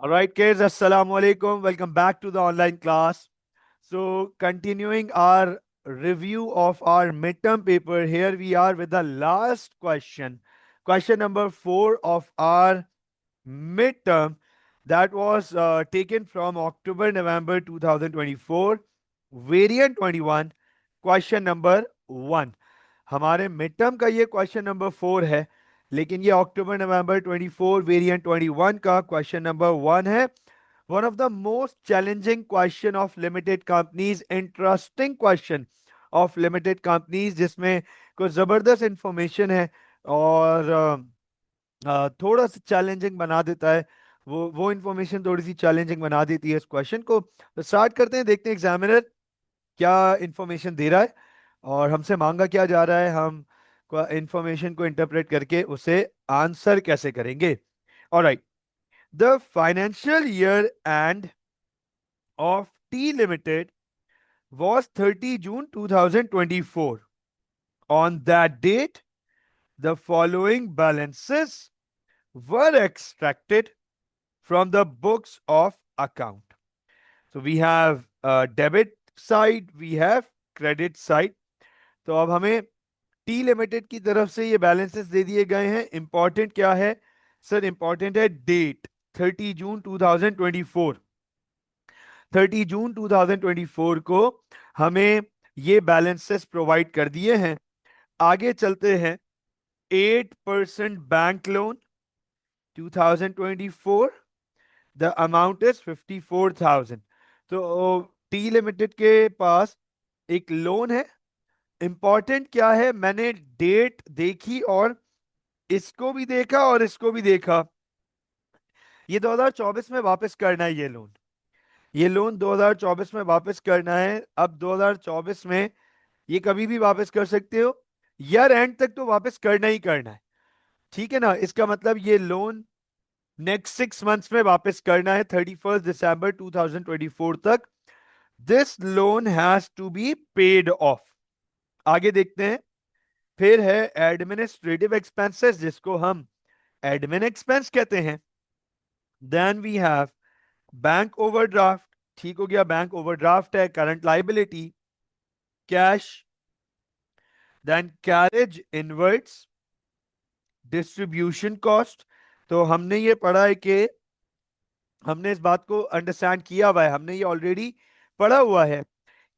All right, kids, Assalamu alaikum. Welcome back to the online class. So, continuing our review of our midterm paper, here we are with the last question. Question number 4 of our midterm that was taken from October November 2024, variant 21, question number 1. हमारे mid term का ये question number 4 है, लेकिन ये अक्टूबर नवंबर 24 variant 21 का question number 1 है. One of the most challenging question of limited companies, interesting question of limited companies, जिसमें कुछ जबरदस्त इंफॉर्मेशन है और थोड़ा सा चैलेंजिंग बना देता है. वो इंफॉर्मेशन थोड़ी सी चैलेंजिंग बना देती है इस क्वेश्चन को. तो स्टार्ट करते हैं, देखते हैं एग्जामिनर क्या इंफॉर्मेशन दे रहा है और हमसे मांगा क्या जा रहा है, हम इंफॉर्मेशन को इंटरप्रेट करके उसे आंसर कैसे करेंगे. Alright, the financial year end of T limited was 30 June 2024. On that date, the following balances were extracted from the books of account. So we have debit side, we have credit side. तो अब हमें T limited की तरफ से ये balances दे दिए गए हैं. इंपॉर्टेंट क्या है सर? इंपॉर्टेंट है डेट 30 जून 2024. 30 जून 2024 को हमें ये बैलेंसेस प्रोवाइड कर दिए हैं. आगे चलते हैं. 8% bank loan 2024, the amount is 54,000. तो टी लिमिटेड के पास एक लोन है. इंपॉर्टेंट क्या है, मैंने डेट देखी और इसको भी देखा और इसको भी देखा. ये 2024 में वापस करना है ये लोन 2024 में वापस करना है. अब 2024 में ये कभी भी वापस कर सकते हो, ईयर एंड तक तो वापस करना ही करना है. ठीक है ना? इसका मतलब ये लोन नेक्स्ट 6 मंथ्स में वापस करना है, 31 दिसंबर 2024 तक. This loan has to be paid off. आगे देखते हैं. फिर है एडमिनिस्ट्रेटिव एक्सपेंसेस, जिसको हम एडमिन एक्सपेंस कहते हैं. Then we have bank overdraft. ठीक हो गया, बैंक ओवरड्राफ्ट है current liability. Cash, then carriage inwards, distribution cost. तो हमने ये पढ़ा है कि हमने इस बात को अंडरस्टैंड किया हुआ है, हमने ये ऑलरेडी पढ़ा हुआ है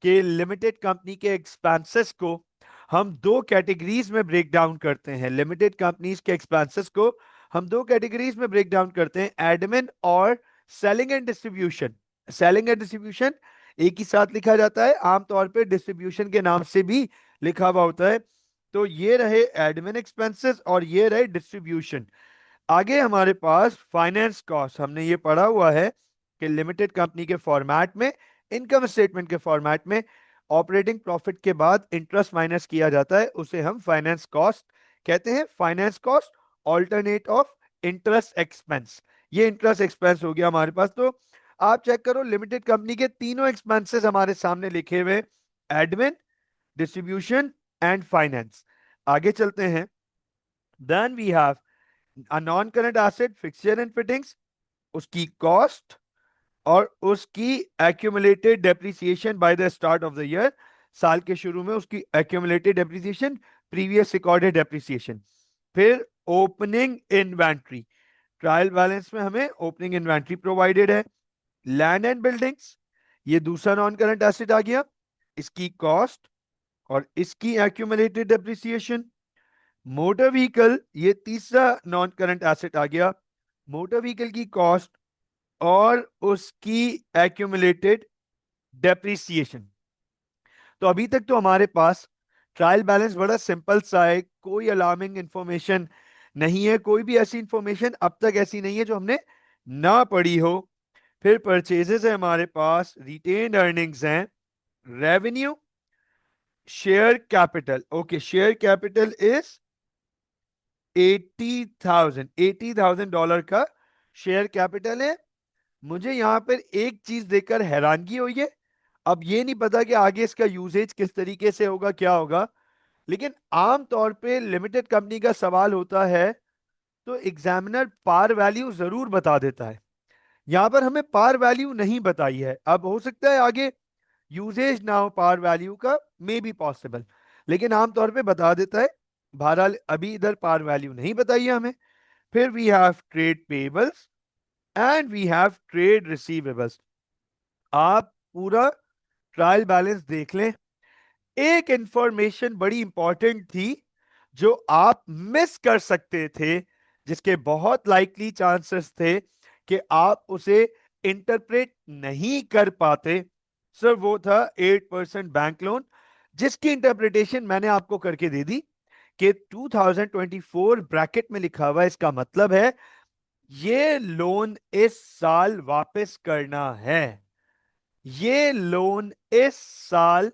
कि लिमिटेड कंपनी के एक्सपेंसेस को हम दो कैटेगरीज में ब्रेक डाउन करते हैं. लिमिटेड कंपनीज के एक्सपेंसेस को हम दो कैटेगरीज में ब्रेक डाउन करते हैं, एडमिन और selling and distribution. Selling and distribution एक ही साथ लिखा जाता है, आमतौर पे डिस्ट्रीब्यूशन के नाम से भी लिखा हुआ होता है. तो ये रहे एडमिन एक्सपेंसेस और ये रहे डिस्ट्रीब्यूशन. आगे हमारे पास फाइनेंस कॉस्ट. हमने ये पढ़ा हुआ है कि लिमिटेड कंपनी के फॉर्मेट में, इनकम स्टेटमेंट के फॉर्मेट में, ऑपरेटिंग प्रॉफिट के बाद इंटरेस्ट माइनस किया जाता है, उसे हम फाइनेंस कॉस्ट कहते हैं. Finance cost alternate of interest expense. ये इंटरेस्ट एक्सपेंस हो गया हमारे पास. तो आप चेक करो, लिमिटेड कंपनी के तीनों एक्सपेंसेस हमारे सामने लिखे हुए, एडमिन, डिस्ट्रीब्यूशन एंड फाइनेंस. आगे चलते हैं. Then we have a non current asset, fixture and fittings, उसकी कॉस्ट और उसकी accumulated depreciation by the start of the year. साल के शुरू में उसकी accumulated depreciation, previous recorded depreciation. फिर ओपनिंग इन्वेंट्री. ट्रायल बैलेंस में हमें ओपनिंग इन्वेंट्री प्रोवाइडेड है. लैंड एंड बिल्डिंग्स, ये दूसरा नॉन करंट एसेट आ गया, इसकी कॉस्ट और इसकी एक्यूमुलेटेड डेप्रिसिएशन. मोटर व्हीकल, ये तीसरा नॉन करंट एसेट आ गया, मोटर व्हीकल की कॉस्ट और उसकी एक्यूमुलेटेड डेप्रिसिएशन. तो अभी तक तो हमारे पास ट्रायल बैलेंस बड़ा सिंपल सा है, कोई अलार्मिंग इंफॉर्मेशन नहीं है, कोई भी ऐसी इंफॉर्मेशन अब तक ऐसी नहीं है जो हमने ना पढ़ी हो. फिर परचेजेस है हमारे पास, रिटेन्ड अर्निंग्स हैं, revenue, share capital. Okay, share capital is $80,000 का शेयर कैपिटल है. मुझे यहां पर एक चीज देखकर हैरानगी हुई है. अब ये नहीं पता कि आगे इसका यूजेज किस तरीके से होगा, क्या होगा, लेकिन आमतौर पे लिमिटेड कंपनी का सवाल होता है तो एग्जामिनर पार वैल्यू जरूर बता देता है. यहां पर हमें पार वैल्यू नहीं बताई है। अब हो सकता है आगे यूजेज ना हो पार वैल्यू का, मे बी पॉसिबल, लेकिन आमतौर पे बता देता है। बहरहाल अभी इधर पार वैल्यू नहीं बताई है हमें। फिर we have trade payables and we have trade receivables. आप पूरा ट्रायल बैलेंस देख लें। एक इंफॉर्मेशन बड़ी इंपॉर्टेंट थी जो आप मिस कर सकते थे, जिसके बहुत लाइकली चांसेस थे कि आप उसे इंटरप्रेट नहीं कर पाते। सर वो था 8% बैंक लोन, जिसकी इंटरप्रिटेशन मैंने आपको करके दे दी कि 2024 ब्रैकेट में लिखा हुआ है। इसका मतलब है ये लोन इस साल वापस करना है, ये लोन इस साल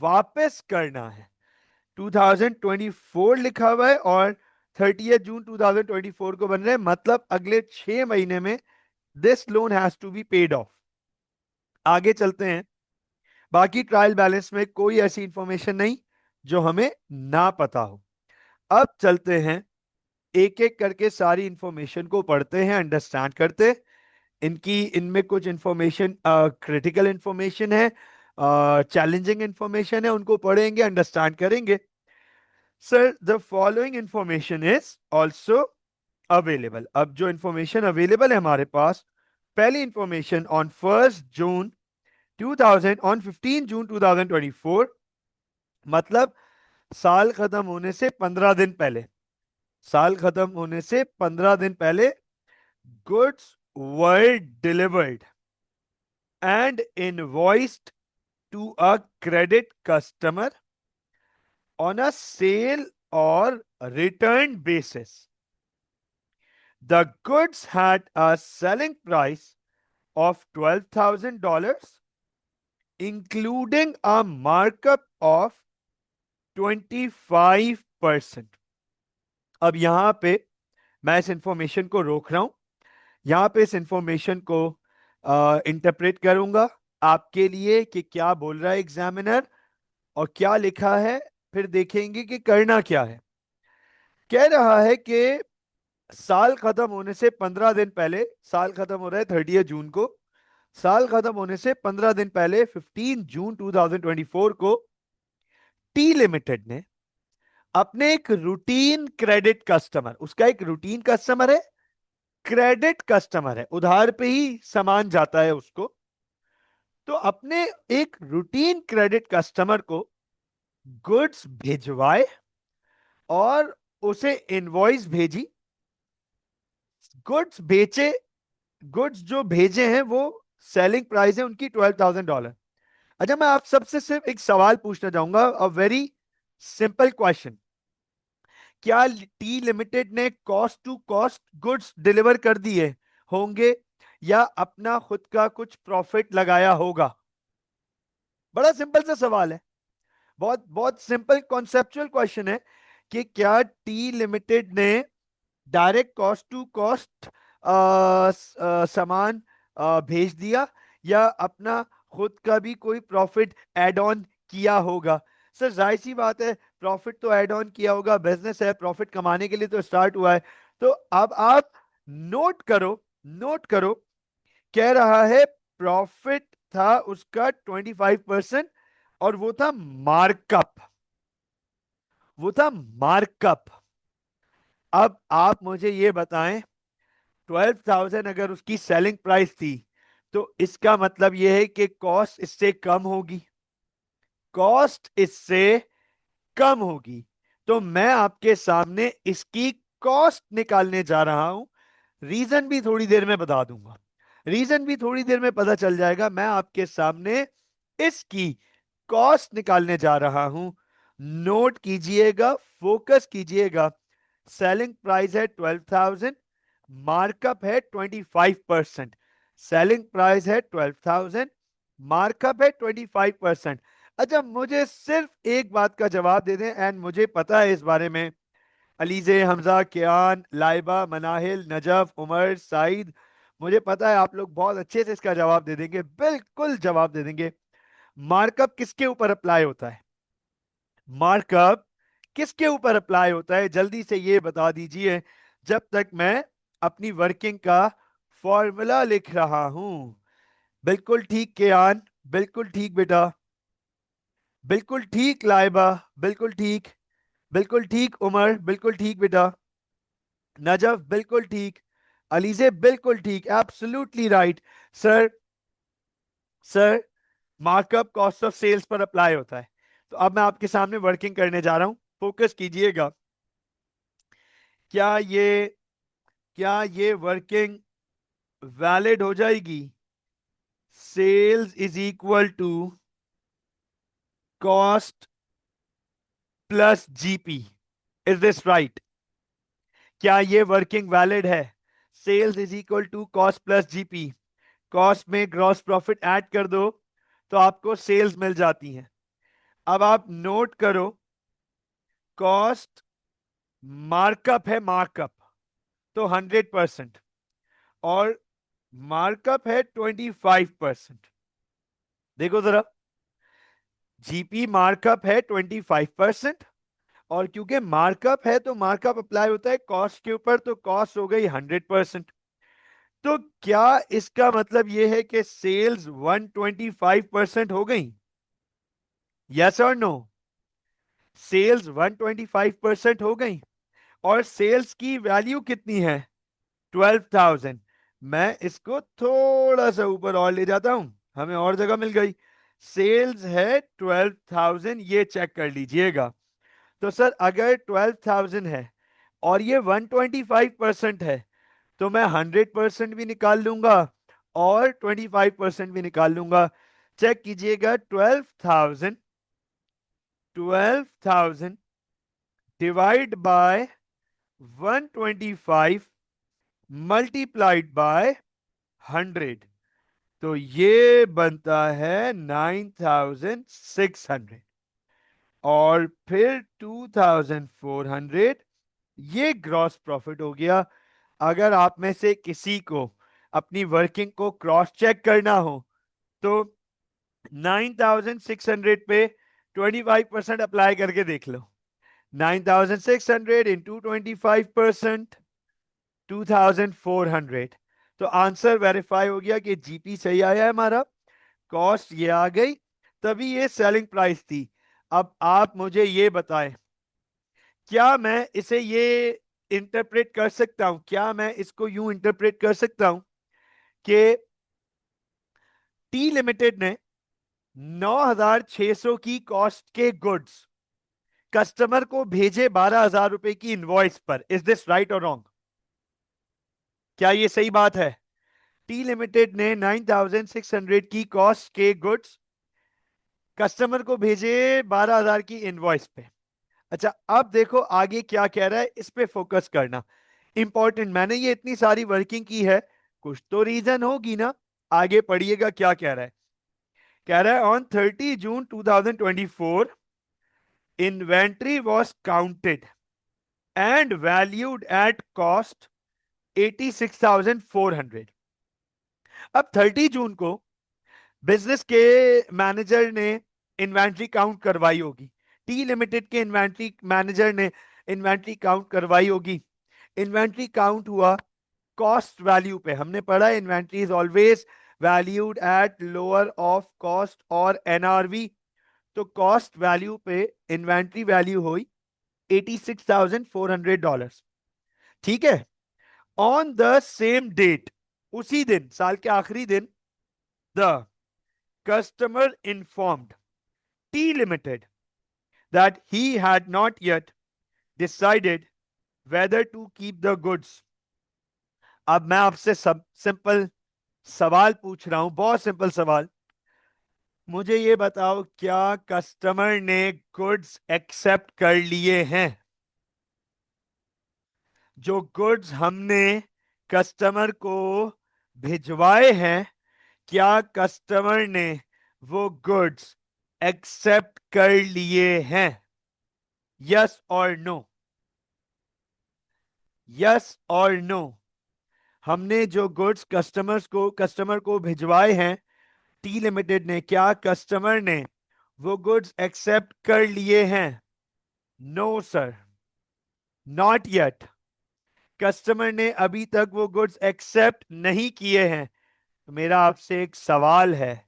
वापस करना है। 2024 लिखा हुआ है और 30 जून 2024 को बन रहे हैं, मतलब अगले 6 महीने में this loan has to be paid off. आगे चलते हैं। बाकी ट्रायल बैलेंस में कोई ऐसी इंफॉर्मेशन नहीं जो हमें ना पता हो। अब चलते हैं, एक एक करके सारी इंफॉर्मेशन को पढ़ते हैं, अंडरस्टैंड करते हैं। इनकी इनमें कुछ इंफॉर्मेशन क्रिटिकल इंफॉर्मेशन है, चैलेंजिंग इंफॉर्मेशन है, उनको पढ़ेंगे, अंडरस्टैंड करेंगे। Sir the following information is also available. अब जो इंफॉर्मेशन अवेलेबल है हमारे पास, पहली इंफॉर्मेशन ऑन 1 जून 2000, ऑन 15 जून 2024, मतलब साल खत्म होने से 15 दिन पहले, साल खत्म होने से 15 दिन पहले, goods were delivered and invoiced to a credit customer on a sale or return basis. The goods had a selling price of $12,000, including a markup of 25%. अब यहां पे मैं इस इंफॉर्मेशन को रोक रहा हूं, यहां पे इस इंफॉर्मेशन को इंटरप्रेट करूंगा आपके लिए कि क्या बोल रहा है एग्जामिनर और क्या लिखा है, फिर देखेंगे कि करना क्या है। कह रहा है कि साल खत्म होने से 15 दिन पहले, साल खत्म हो रहा है 30 जून को, साल खत्म होने से 15 दिन पहले 15 जून 2024 को टी लिमिटेड ने अपने एक रूटीन क्रेडिट कस्टमर, उसका एक रूटीन कस्टमर है, क्रेडिट कस्टमर है, उधार पे ही सामान जाता है उसको, तो अपने एक रूटीन क्रेडिट कस्टमर को गुड्स भिजवाए और उसे इनवॉइस भेजी, गुड्स बेचे, गुड्स जो भेजे हैं वो सेलिंग प्राइस है उनकी $12,000। अच्छा मैं आप सबसे सिर्फ एक सवाल पूछना चाहूंगा, अ वेरी सिंपल क्वेश्चन। क्या टी लिमिटेड ने cost to cost goods deliver कर दिए होंगे या अपना खुद का कुछ प्रॉफिट लगाया होगा? बड़ा सिंपल सा सवाल है, बहुत बहुत सिंपल कॉन्सेप्चुअल क्वेश्चन है कि क्या टी लिमिटेड ने डायरेक्ट कॉस्ट टू कॉस्ट सामान भेज दिया या अपना खुद का भी कोई प्रॉफिट एड ऑन किया होगा? सर जाहिर सी बात है प्रॉफिट तो ऐड ऑन किया होगा, बिजनेस है, प्रॉफिट कमाने के लिए तो स्टार्ट हुआ है। तो अब आप नोट करो, नोट करो, कह रहा है प्रॉफिट था उसका 25% और वो था मार्कअप, वो था मार्कअप। अब आप मुझे ये बताएं 12,000 अगर उसकी सेलिंग प्राइस थी तो इसका मतलब यह है कि कॉस्ट इससे कम होगी, कॉस्ट इससे कम होगी। तो मैं आपके सामने इसकी कॉस्ट निकालने जा रहा हूं। रीजन भी थोड़ी देर में बता दूंगा, रीजन भी थोड़ी देर में पता चल जाएगा। मैं आपके सामने इसकी कॉस्ट निकालने जा रहा हूं। नोट कीजिएगा, फोकस कीजिएगा। सेलिंग प्राइस है 12,000, मार्कअप है 25%। सेलिंग प्राइस है 12,000, मार्कअप है 25%। अच्छा मुझे सिर्फ एक बात का जवाब दे दें, एंड मुझे पता है इस बारे में, अलीजे, हमजा, कियान, लाइबा, मनाहिल, नजफ, उमर, साइद, मुझे पता है आप लोग बहुत अच्छे से इसका जवाब दे देंगे, बिल्कुल जवाब दे देंगे। मार्कअप किसके ऊपर अप्लाई होता है? मार्कअप किसके ऊपर अप्लाई होता है जल्दी से ये बता दीजिए, जब तक मैं अपनी वर्किंग का फॉर्मूला लिख रहा हूं। बिल्कुल ठीक कियान, बिल्कुल ठीक बेटा, बिल्कुल ठीक लाइबा, बिल्कुल ठीक, बिल्कुल ठीक उमर, बिल्कुल ठीक बेटा, नजफ बिल्कुल ठीक, अलीजे बिल्कुल ठीक, absolutely right sir. Sir, markup cost of sales पर अप्लाई होता है। तो अब मैं आपके सामने वर्किंग करने जा रहा हूं, फोकस कीजिएगा। क्या ये क्या ये वर्किंग वैलिड हो जाएगी? Sales is equal to cost plus GP, is this right? क्या ये वर्किंग वैलिड है? Sales is equal to cost plus GP, cost में ग्रॉस प्रॉफिट ऐड कर दो तो आपको सेल्स मिल जाती हैं। अब आप नोट करो, कॉस्ट मार्कअप है, मार्कअप तो 100% और मार्कअप है 25%। देखो जरा, जीपी मार्कअप है 25% और क्योंकि मार्कअप है तो मार्कअप अप्लाई होता है कॉस्ट के ऊपर, तो कॉस्ट हो गई 100%। तो क्या इसका मतलब यह है कि सेल्स 125% हो गई? यस और नो? सेल्स 125% हो गई और सेल्स की वैल्यू कितनी है? 12,000। मैं इसको थोड़ा सा ऊपर और ले जाता हूं, हमें और जगह मिल गई। सेल्स है 12,000, ये चेक कर लीजिएगा। तो सर अगर 12,000 है और ये 125% है तो मैं 100% भी निकाल लूंगा और 25% भी निकाल लूंगा। चेक कीजिएगा, 12,000 डिवाइड बाय 125 मल्टीप्लाइड बाय 100, तो ये बनता है 9,600 और फिर 2,400, ये ग्रॉस प्रॉफिट हो गया। अगर आप में से किसी को अपनी वर्किंग को क्रॉस चेक करना हो तो 9,600 पे 25% अप्लाई करके देख लो। 9,600 इंटू 25%, 2,400। तो आंसर वेरीफाई हो गया कि जीपी सही आया है हमारा, कॉस्ट ये आ गई, तभी ये सेलिंग प्राइस थी। अब आप मुझे ये बताएं, क्या मैं इसे ये इंटरप्रेट कर सकता हूं, क्या मैं इसको यूं इंटरप्रेट कर सकता हूं कि टी लिमिटेड ने 9,600 की कॉस्ट के गुड्स कस्टमर को भेजे 12,000 रुपए की इनवॉइस पर, इज दिस राइट और रॉन्ग? क्या ये सही बात है? टी लिमिटेड ने 9,600 की कॉस्ट के गुड्स कस्टमर को भेजे 12,000 की इनवॉइस पे। अच्छा, अब देखो आगे क्या कह रहा है, इस पे फोकस करना इंपॉर्टेंट। मैंने ये इतनी सारी वर्किंग की है, कुछ तो रीजन होगी ना। आगे पढ़िएगा क्या कह रहा है। कह रहा है on 30 June 2024 inventory was counted and valued at cost 86,400। अब 30 जून को बिजनेस के मैनेजर ने इन्वेंट्री काउंट करवाई होगी, टी लिमिटेड के इन्वेंट्री मैनेजर ने इन्वेंट्री काउंट करवाई होगी। इन्वेंट्री काउंट हुआ कॉस्ट वैल्यू पे, हमने पढ़ा inventory is always valued at lower of cost और एनआरवी। तो कॉस्ट वैल्यू पे इन्वेंट्री वैल्यू हुई $86,400। ठीक है। ऑन द सेम डेट, उसी दिन, साल के आखिरी दिन, the customer informed T limited that he had not yet decided whether to keep the goods। अब मैं आपसे सब सिंपल सवाल पूछ रहा हूं, बहुत सिंपल सवाल। मुझे ये बताओ, क्या कस्टमर ने गुड्स एक्सेप्ट कर लिए हैं? जो गुड्स हमने कस्टमर को भिजवाए हैं, क्या कस्टमर ने वो गुड्स एक्सेप्ट कर लिए हैं? यस और नो, यस और नो। हमने जो गुड्स कस्टमर को भिजवाए हैं टी लिमिटेड ने, क्या कस्टमर ने वो गुड्स एक्सेप्ट कर लिए हैं? No sir, not yet. Customer ने अभी तक वो गुड्स एक्सेप्ट नहीं किए हैं। तो मेरा आपसे एक सवाल है,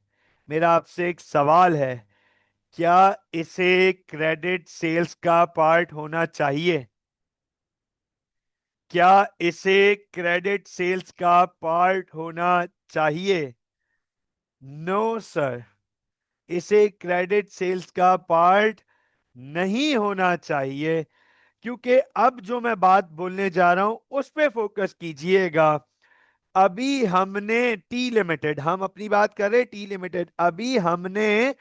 मेरा आपसे एक सवाल है, क्या इसे क्रेडिट सेल्स का पार्ट होना चाहिए? क्या इसे क्रेडिट सेल्स का पार्ट होना चाहिए? नो सर, इसे क्रेडिट सेल्स का पार्ट नहीं होना चाहिए। क्योंकि अब जो मैं बात बोलने जा रहा हूं उस पे फोकस कीजिएगा। अभी हमने टी लिमिटेड, हम अपनी बात कर रहे हैं टी लिमिटेड, अभी हमने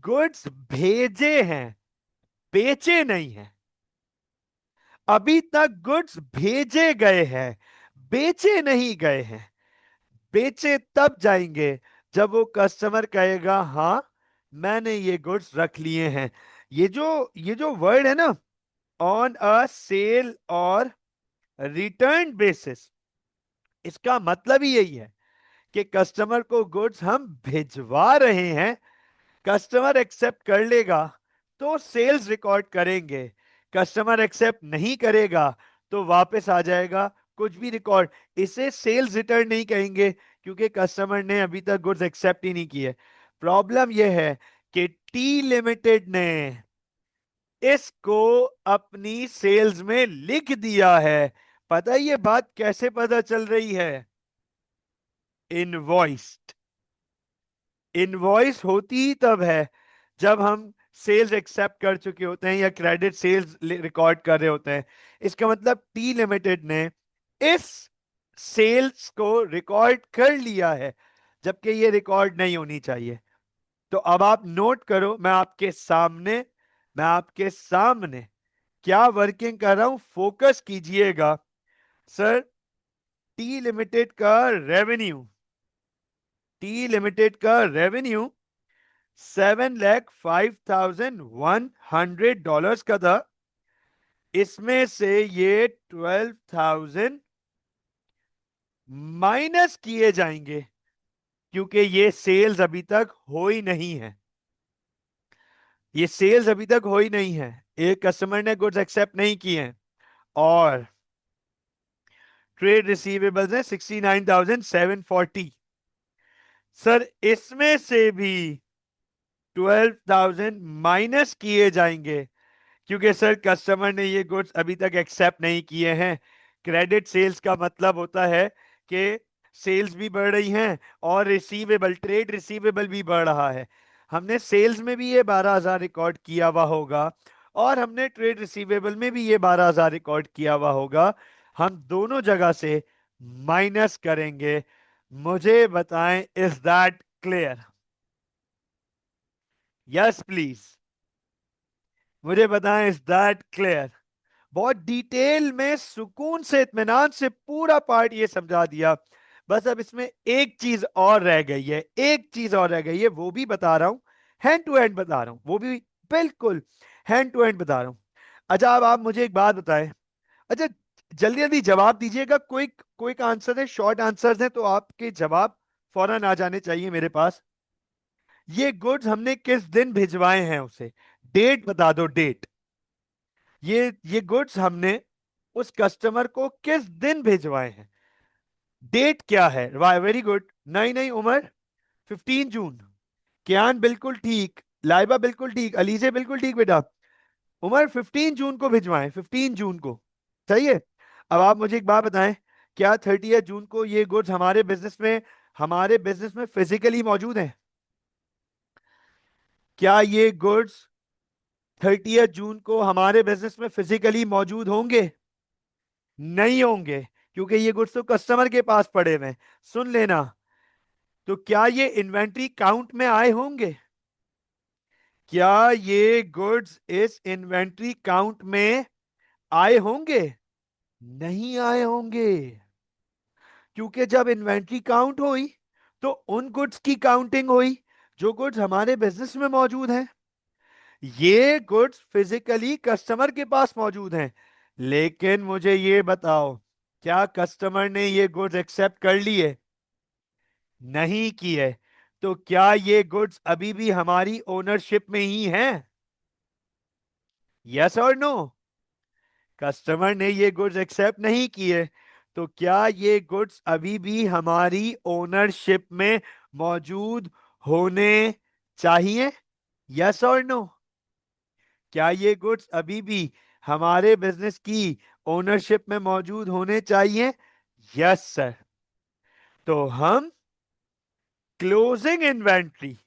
गुड्स भेजे हैं, बेचे नहीं हैं। अभी तक गुड्स भेजे गए हैं, बेचे नहीं गए हैं। बेचे तब जाएंगे जब वो कस्टमर कहेगा हाँ मैंने ये गुड्स रख लिए हैं। ये जो वर्ड है ना, ऑन अ सेल और रिटर्न बेसिस, इसका मतलब ही यही है कि कस्टमर को गुड्स हम भिजवा रहे हैं, कस्टमर एक्सेप्ट कर लेगा तो सेल्स रिकॉर्ड करेंगे, कस्टमर एक्सेप्ट नहीं करेगा तो वापस आ जाएगा कुछ भी रिकॉर्ड। इसे सेल्स रिटर्न नहीं कहेंगे क्योंकि कस्टमर ने अभी तक गुड्स एक्सेप्ट ही नहीं किए। प्रॉब्लम यह है कि टी लिमिटेड ने इसको अपनी सेल्स में लिख दिया है। पता है ये बात कैसे पता चल रही है? इनवॉइस्ड। इनवॉइस होती ही तब है जब हम सेल्स एक्सेप्ट कर चुके होते हैं या क्रेडिट सेल्स रिकॉर्ड कर रहे होते हैं। इसका मतलब टी लिमिटेड ने इस सेल्स को रिकॉर्ड कर लिया है, जबकि ये रिकॉर्ड नहीं होनी चाहिए। तो अब आप नोट करो, मैं आपके सामने क्या वर्किंग कर रहा हूं, फोकस कीजिएगा। सर, टी लिमिटेड का रेवेन्यू, टी लिमिटेड का रेवेन्यू $7,05,100 का था। इसमें से ये 12,000 माइनस किए जाएंगे क्योंकि ये सेल्स अभी तक हो ही नहीं है, ये सेल्स अभी तक हो ही नहीं है। एक कस्टमर ने गुड्स एक्सेप्ट नहीं किए हैं और ट्रेड रिसीवेबल्स है 69,740। सर, इसमें से भी 12,000 माइनस किए जाएंगे क्योंकि सर कस्टमर ने ये गुड्स अभी तक एक्सेप्ट नहीं किए हैं। क्रेडिट सेल्स का मतलब होता है कि सेल्स भी बढ़ रही हैं और रिसीवेबल, ट्रेड रिसीवेबल भी बढ़ रहा है। हमने सेल्स में भी ये 12,000 रिकॉर्ड किया हुआ होगा और हमने ट्रेड रिसीवेबल में भी ये 12,000 रिकॉर्ड किया हुआ होगा। हम दोनों जगह से माइनस करेंगे। मुझे बताएं, is that clear? Yes please, मुझे बताएं, इज दैट क्लियर? बहुत डिटेल में, सुकून से, इत्मीनान से पूरा पार्ट ये समझा दिया। बस अब इसमें एक चीज और रह गई है, एक चीज और रह गई है, वो भी बता रहा हूं, हैंड टू हैंड बता रहा हूं, वो भी बिल्कुल हैंड टू हैंड बता रहा हूं। अच्छा, अब आप मुझे एक बात बताएं। अच्छा, जल्दी जल्दी जवाब दीजिएगा, क्विक क्विक आंसर है, शॉर्ट आंसर्स हैं, तो आपके जवाब फौरन आ जाने चाहिए मेरे पास। ये गुड्स हमने किस दिन भिजवाए हैं, उसे डेट बता दो, डेट। ये गुड्स हमने उस कस्टमर को किस दिन भिजवाए हैं, डेट क्या है? वाह, वेरी गुड। नहीं नहीं उमर, 15 जून। कियान बिल्कुल ठीक, लाइबा बिल्कुल ठीक, अलीजे बिल्कुल ठीक बेटा। उमर 15 जून को भिजवाएं, 15 जून को। सही है। अब आप मुझे एक बात बताएं, क्या 30 जून को ये गुड्स हमारे बिजनेस में फिजिकली मौजूद हैं? क्या ये गुड्स 30 जून को हमारे बिजनेस में फिजिकली मौजूद होंगे? नहीं होंगे, क्योंकि ये गुड्स तो कस्टमर के पास पड़े हुए हैं। सुन लेना, तो क्या ये इन्वेंट्री काउंट में आए होंगे? क्या ये गुड्स इस इन्वेंट्री काउंट में आए होंगे? नहीं आए होंगे, क्योंकि जब इन्वेंट्री काउंट हुई तो उन गुड्स की काउंटिंग हुई जो गुड्स हमारे बिजनेस में मौजूद हैं। ये गुड्स फिजिकली कस्टमर के पास मौजूद हैं, लेकिन मुझे ये बताओ, क्या कस्टमर ने ये गुड्स एक्सेप्ट कर लिए? नहीं किए। तो क्या ये गुड्स अभी भी हमारी ओनरशिप में ही हैं? यस और नो? कस्टमर ने ये गुड्स एक्सेप्ट नहीं किए, तो क्या ये गुड्स अभी भी हमारी ओनरशिप में मौजूद होने चाहिए? यस और नो? क्या ये गुड्स अभी भी हमारे बिजनेस की ओनरशिप में मौजूद होने चाहिए? Yes sir. तो हम क्लोजिंग इन्वेंट्री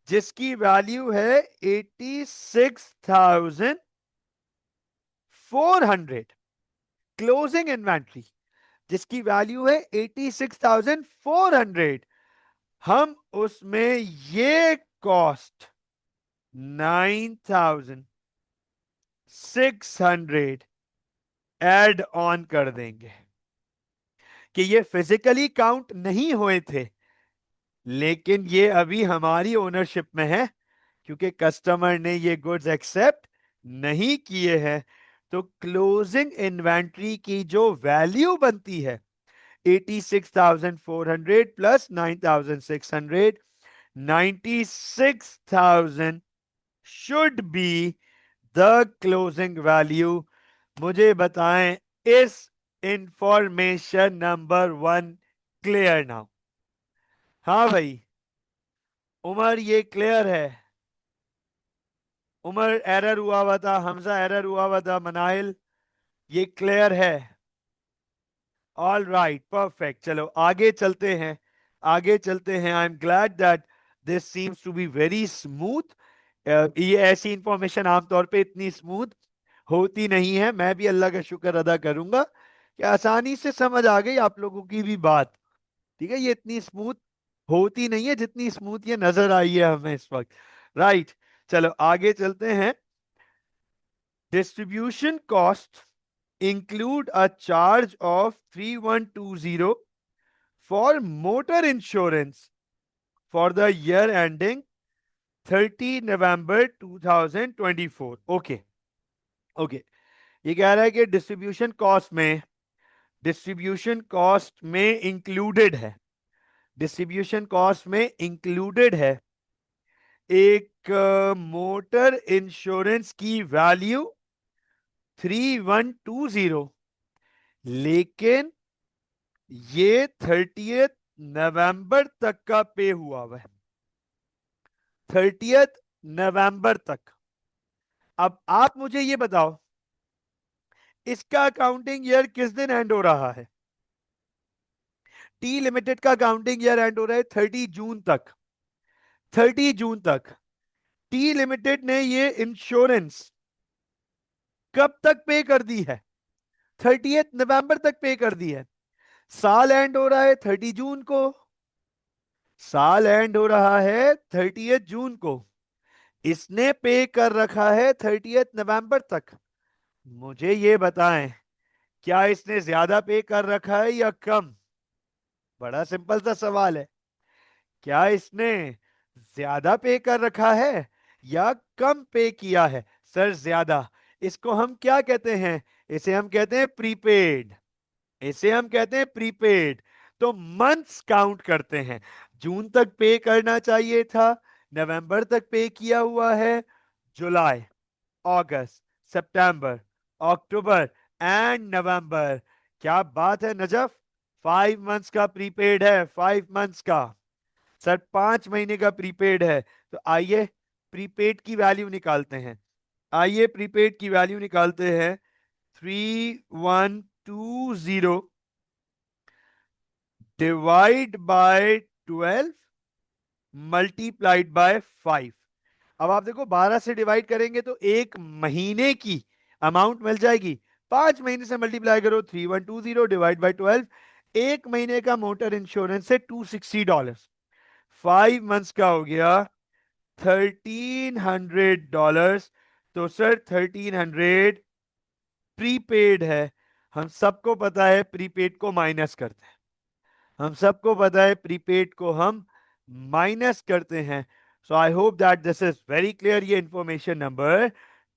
जिसकी वैल्यू है 86,400, क्लोजिंग इन्वेंट्री जिसकी वैल्यू है 86,400, हम उसमें ये कॉस्ट 9,600 ऐड ऑन कर देंगे कि ये फिजिकली काउंट नहीं हुए थे, लेकिन ये अभी हमारी ओनरशिप में है क्योंकि कस्टमर ने ये गुड्स एक्सेप्ट नहीं किए हैं। तो क्लोजिंग इन्वेंट्री की जो वैल्यू बनती है 86,400 plus 9,600, 96,000 should be the closing value. मुझे बताएं, इस इंफॉर्मेशन नंबर 1 क्लियर नाउ? हाँ भाई, उमर ये क्लियर है? उमर एरर हुआ था, हमजा एरर हुआ था, मनाइल ये क्लियर है? All right, perfect. चलो आगे चलते हैं, आगे चलते हैं। I am glad that this seems to be very smooth. ये ऐसी इंफॉर्मेशन आमतौर पे इतनी स्मूथ होती नहीं है। मैं भी अल्लाह का शुक्र अदा करूंगा कि आसानी से समझ आ गई आप लोगों की भी बात। ठीक है, ये इतनी स्मूथ होती नहीं है जितनी स्मूथ ये नजर आई है हमें इस वक्त। राइट, चलो आगे चलते हैं। Distribution cost include a charge of 3120 for motor insurance for the year ending 30 November 2024. Okay okay, ये कह रहा है कि डिस्ट्रीब्यूशन कॉस्ट में इंक्लूडेड है, डिस्ट्रीब्यूशन कॉस्ट में इंक्लूडेड है एक मोटर इंश्योरेंस की वैल्यू 3120, लेकिन ये 30 नवंबर तक का पे हुआ हुआ है, 30 नवंबर तक। अब आप मुझे ये बताओ, इसका अकाउंटिंग ईयर किस दिन एंड हो रहा है? टी लिमिटेड का अकाउंटिंग ईयर एंड हो रहा है 30 जून तक, 30 जून तक। टी लिमिटेड ने ये इंश्योरेंस कब तक पे कर दी है? 30 नवंबर तक पे कर दी है। साल एंड हो रहा है 30 जून को, साल एंड हो रहा है 30 जून को, इसने पे कर रखा है 30 नवंबर तक। मुझे ये बताएं, क्या इसने ज्यादा पे कर रखा है या कम? बड़ा सिंपल सा सवाल है, क्या इसने ज्यादा पे कर रखा है या कम पे किया है? सर ज्यादा। इसको हम क्या कहते हैं? इसे हम कहते हैं प्रीपेड, इसे हम कहते हैं प्रीपेड। तो मंथ्स काउंट करते हैं, जून तक पे करना चाहिए था, नवंबर तक पे किया हुआ है, जुलाई, अगस्त, सितंबर, अक्टूबर एंड नवंबर। क्या बात है नजफ, 5 मंथ्स का प्रीपेड है, 5 मंथ्स का। सर 5 महीने का प्रीपेड है। तो आइए प्रीपेड की वैल्यू निकालते हैं, आइए प्रीपेड की वैल्यू निकालते हैं। 3120 डिवाइड बाय 12 मल्टीप्लाइड बाय 5। अब आप देखो 12 से डिवाइड करेंगे तो एक महीने की अमाउंट मिल जाएगी, 5 महीने से मल्टीप्लाई करो, 3120 डिवाइड बाय 12, एक महीने का मोटर इंश्योरेंस है $260, 5 मंथ्स का हो गया $1,300। तो सर 1,300 प्रीपेड है। हम सबको पता है प्रीपेड को माइनस करते हैं, हम सबको पता है प्रीपेड को हम माइनस करते हैं। So I hope that this is very clear. ये इंफॉर्मेशन नंबर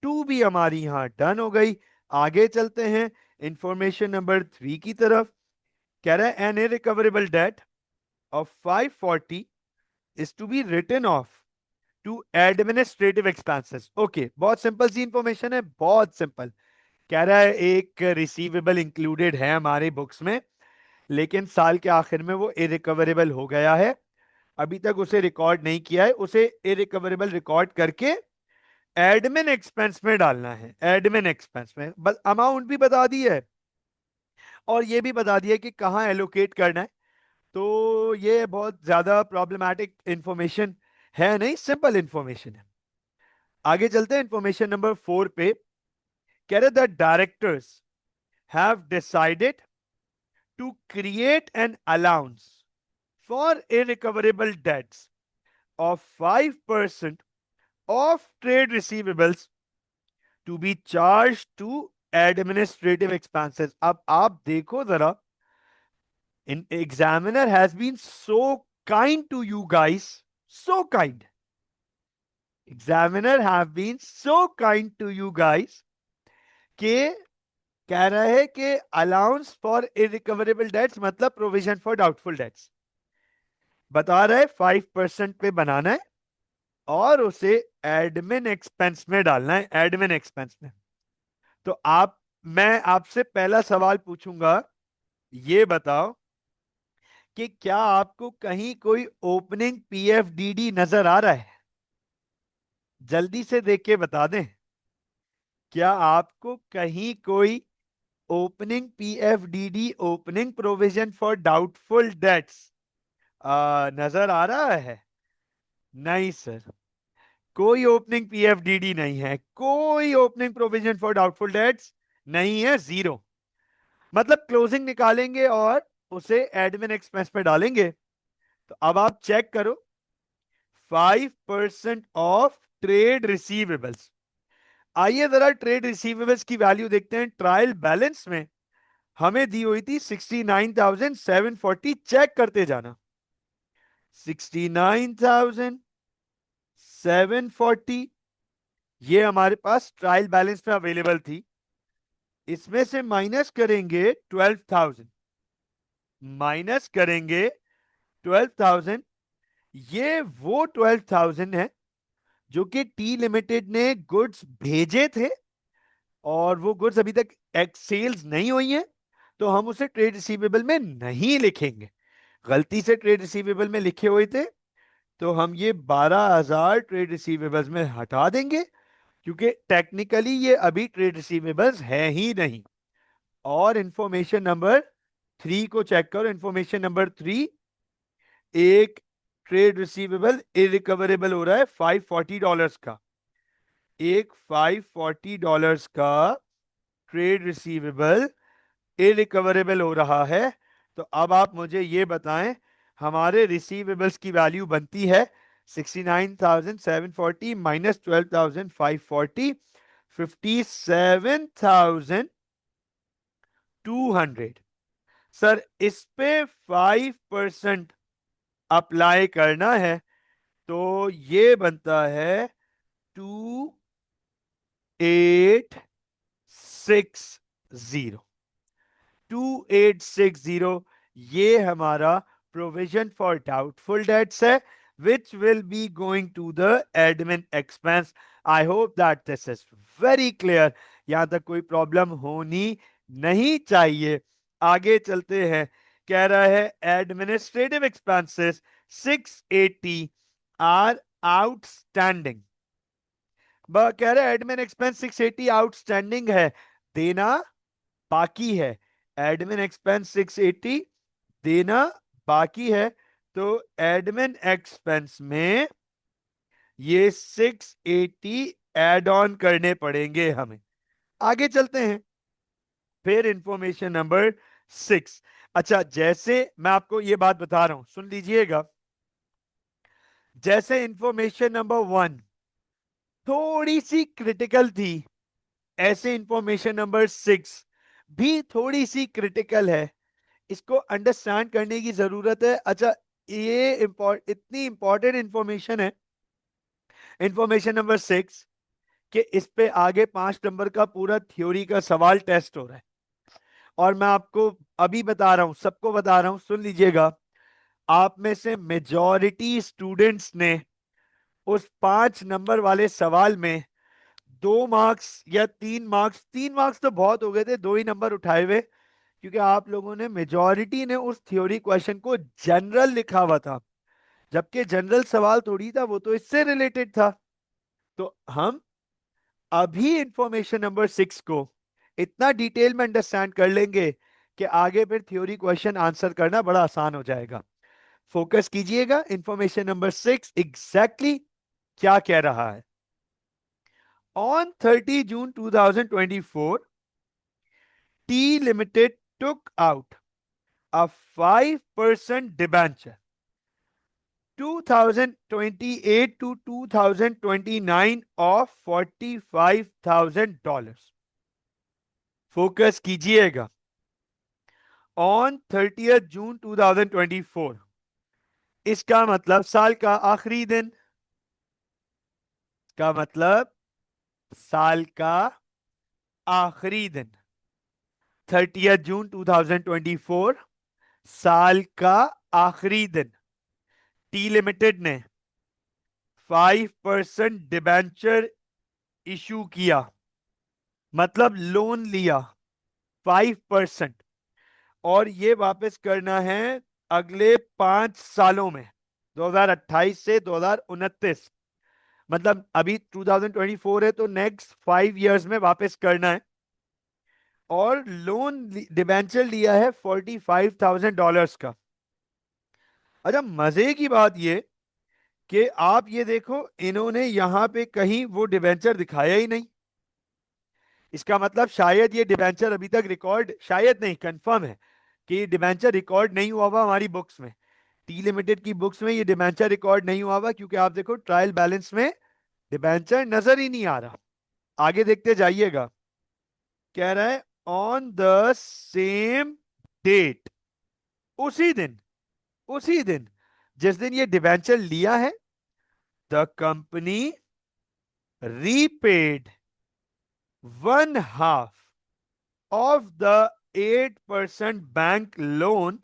2 भी हमारी यहां डन हो गई। आगे चलते हैं इंफॉर्मेशन नंबर 3 की तरफ। कह रहा है an irrecoverable debt of 540 is to be written off to administrative expenses. Okay, बहुत सिंपल सी इंफॉर्मेशन है, बहुत सिंपल। कह रहा है एक रिसीवेबल इंक्लूडेड है हमारे बुक्स में, लेकिन साल के आखिर में वो इरिकवरेबल हो गया है, अभी तक उसे रिकॉर्ड नहीं किया है, उसे इरिकवरेबल रिकॉर्ड करके एडमिन एक्सपेंस में डालना है। एडमिन एक्सपेंस में बस अमाउंट भी बता दी है और ये भी बता दिया कि कहाँ एलोकेट करना है। तो ये बहुत ज्यादा प्रॉब्लमैटिक इंफॉर्मेशन है नहीं, सिंपल इंफॉर्मेशन है। आगे चलते हैं इंफॉर्मेशन नंबर 4 पे। कह रहे the directors have decided to create an allowance for irrecoverable debts of 5% of trade receivables to be charged to administrative expenses। अब आप देखो जरा, in examiner has been so kind to you guys, so kind, examiner have been so kind to you guys कि कह रहा है कि allowance for irrecoverable dates मतलब प्रोविजन फॉर डाउटफुल डेट्स, बता रहा है 5% पे बनाना है और उसे एडमिन एक्सपेंस में डालना है, एडमिन एक्सपेंस में। तो आप, मैं आपसे पहला सवाल पूछूंगा, ये बताओ कि क्या आपको कहीं कोई ओपनिंग पीएफडीडी नजर आ रहा है? जल्दी से देख के बता दें, क्या आपको कहीं कोई opening PFDD, opening provision for doubtful debts नजर आ रहा है? नहीं सर, कोई ओपनिंग पीएफडीडी नहीं है, कोई opening provision for doubtful dates नहीं है, जीरो। मतलब क्लोजिंग निकालेंगे और उसे एडमिन एक्सपेंस में डालेंगे। तो अब आप चेक करो, 5% ऑफ ट्रेड रिसीवेबल्स। आइए जरा ट्रेड रिसीवेबल्स की वैल्यू देखते हैं। ट्रायल बैलेंस में हमें दी हुई थी 69,740, चेक करते जाना। 69,740 ये हमारे पास ट्रायल बैलेंस में अवेलेबल थी। इसमें से माइनस करेंगे 12,000, माइनस करेंगे 12,000। ये वो 12,000 है जो कि टी लिमिटेड ने गुड्स भेजे थे और वो गुड्स अभी तक एक्सेल्स नहीं हुई हैं, तो हम उसे ट्रेड रिसीवेबल में नहीं लिखेंगे। गलती से ट्रेड रिसीवेबल में लिखे हुए थे, तो हम ये 12,000 ट्रेड रिसीवेबल्स में हटा देंगे, क्योंकि टेक्निकली ये अभी ट्रेड रिसीवेबल्स है ही नहीं। और इंफॉर्मेशन नंबर 3 को चेक करो। इंफॉर्मेशन नंबर 3, एक ट्रेड रिसीवेबल इरिकवरेबल हो रहा है $540 का, एक $540 का ट्रेड रिसीवेबल इरिकवरेबल हो रहा है। तो अब आप मुझे ये बताएं, हमारे रिसीवेबल्स की वैल्यू बनती है 69,740 माइनस 12,540, 57,200। सर इस पे 5% अप्लाई करना है, तो ये बनता है 2860, 2860। ये हमारा प्रोविजन फॉर डाउटफुल डेट्स है, which will be going to the admin expense. I hope that this is very clear, यहां तक कोई प्रॉब्लम होनी नहीं चाहिए। आगे चलते हैं। कह रहा है एडमिनिस्ट्रेटिव एक्सपेंसेस 680 आर आउटस्टैंडिंग। कह रहा है एडमिन एक्सपेंस 680 आउटस्टैंडिंग है, देना बाकी है। एडमिन एक्सपेंस 680 देना बाकी है, तो एडमिन एक्सपेंस में ये 680 एड ऑन करने पड़ेंगे हमें। आगे चलते हैं। फिर इंफॉर्मेशन नंबर 6। अच्छा, जैसे मैं आपको ये बात बता रहा हूं, सुन लीजिएगा। जैसे इंफॉर्मेशन नंबर 1 थोड़ी सी क्रिटिकल थी, ऐसे इंफॉर्मेशन नंबर 6 भी थोड़ी सी क्रिटिकल है, इसको अंडरस्टैंड करने की जरूरत है। अच्छा, ये इतनी इंपॉर्टेंट इंफॉर्मेशन है इंफॉर्मेशन नंबर 6 कि इस पे आगे 5 नंबर का पूरा थ्योरी का सवाल टेस्ट हो रहा है। और मैं आपको अभी बता रहा हूं, सबको बता रहा हूं, सुन लीजिएगा। आप में से मेजॉरिटी स्टूडेंट्स ने उस 5 नंबर वाले सवाल में 2 मार्क्स या 3 मार्क्स, 3 मार्क्स तो बहुत हो गए थे, 2 ही नंबर उठाए हुए, क्योंकि आप लोगों ने मेजॉरिटी ने उस थ्योरी क्वेश्चन को जनरल लिखा हुआ था, जबकि जनरल सवाल थोड़ी था, वो तो इससे रिलेटेड था। तो हम अभी इंफॉर्मेशन नंबर 6 को इतना डिटेल में अंडरस्टैंड कर लेंगे कि आगे फिर थ्योरी क्वेश्चन आंसर करना बड़ा आसान हो जाएगा। फोकस कीजिएगा, इंफॉर्मेशन नंबर 6 एग्जैक्टली क्या कह रहा है। On 30 June 2024, T Limited took out a 5% debenture 2028 to 2029 of $45,000। Focus कीजिएगा, ऑन 30 जून 2024, इसका मतलब साल का आखिरी दिन, का मतलब साल का आखिरी दिन, 30 जून 2024, साल का आखिरी दिन टी लिमिटेड ने 5% डिबेंचर इशू किया, मतलब लोन लिया 5%, और ये वापस करना है अगले 5 सालों में, 2028 से 2029, मतलब अभी 2024 है तो नेक्स्ट 5 इयर्स में वापस करना है। और लोन डिबेंचर लिया है $45,000 का। अच्छा, मजे की बात ये कि आप ये देखो, इन्होंने यहां पे कहीं वो डिबेंचर दिखाया ही नहीं। इसका मतलब शायद ये डिबेंचर अभी तक रिकॉर्ड, शायद नहीं, कंफर्म है कि डिबेंचर रिकॉर्ड नहीं हुआ हुआ हमारी बुक्स में, टी लिमिटेड की बुक्स में ये डिबेंचर रिकॉर्ड नहीं हुआ हुआ, क्योंकि आप देखो ट्रायल बैलेंस में डिबेंचर नजर ही नहीं आ रहा। आगे देखते जाइएगा, कह रहा है ऑन द सेम डेट, उसी दिन, उसी दिन जिस दिन ये डिबेंचर लिया है, the company repaid 1/2 of the 8% bank loan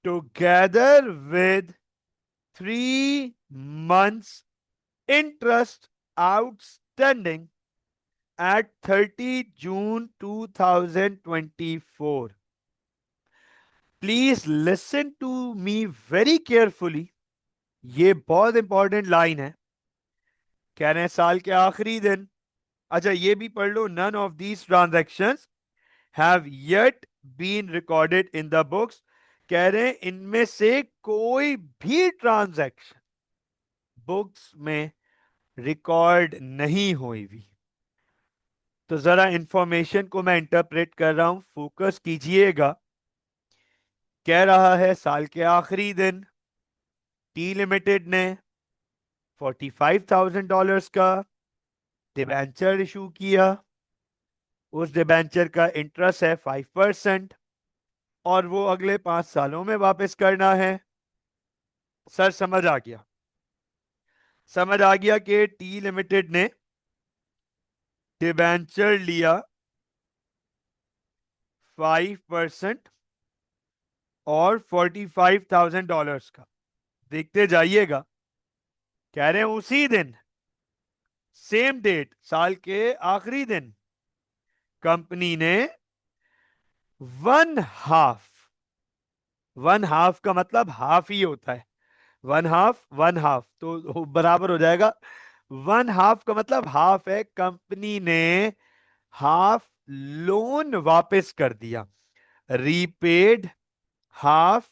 together with 3 months interest outstanding at 30 June 2024। Please listen to me very carefully। ये बहुत इंपॉर्टेंट लाइन है। कह रहे हैं साल के आखिरी दिन। अच्छा, ये भी पढ़ लो, none of these transactions have yet been recorded in the books। कह रहे हैं इनमें से कोई भी ट्रांजैक्शन बुक्स में रिकॉर्ड नहीं हुई भी। तो जरा इंफॉर्मेशन को मैं इंटरप्रेट कर रहा हूं, फोकस कीजिएगा। कह रहा है साल के आखिरी दिन टी लिमिटेड ने $45,000 का डिबेंचर इशू किया, उस डिबेंचर का इंटरेस्ट है 5%, और वो अगले 5 सालों में वापस करना है। सर समझ आ गया? समझ आ गया कि टी लिमिटेड ने डिबेंचर लिया 5% और $45,000 का। देखते जाइएगा, कह रहे हैं उसी दिन, सेम डेट, साल के आखिरी दिन, कंपनी ने 1/2, 1/2 का मतलब हाफ ही होता है, 1/2 1/2 तो बराबर हो जाएगा। 1/2 का मतलब हाफ है, कंपनी ने हाफ लोन वापस कर दिया, रीपेड हाफ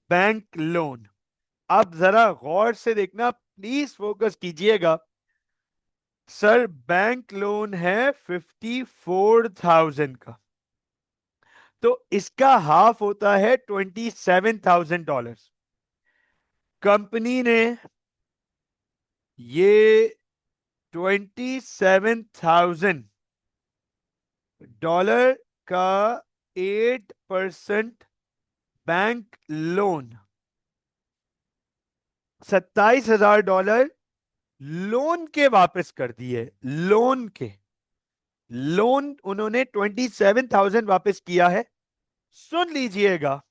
बैंक लोन। अब जरा गौर से देखना, प्लीज फोकस कीजिएगा। सर बैंक लोन है 54,000 का, तो इसका हाफ होता है $27,000। कंपनी ने ये $27,000 का 8% बैंक लोन, $27,000 लोन के वापस कर दिए। लोन के, लोन उन्होंने 27,000 वापस किया है। सुन लीजिएगा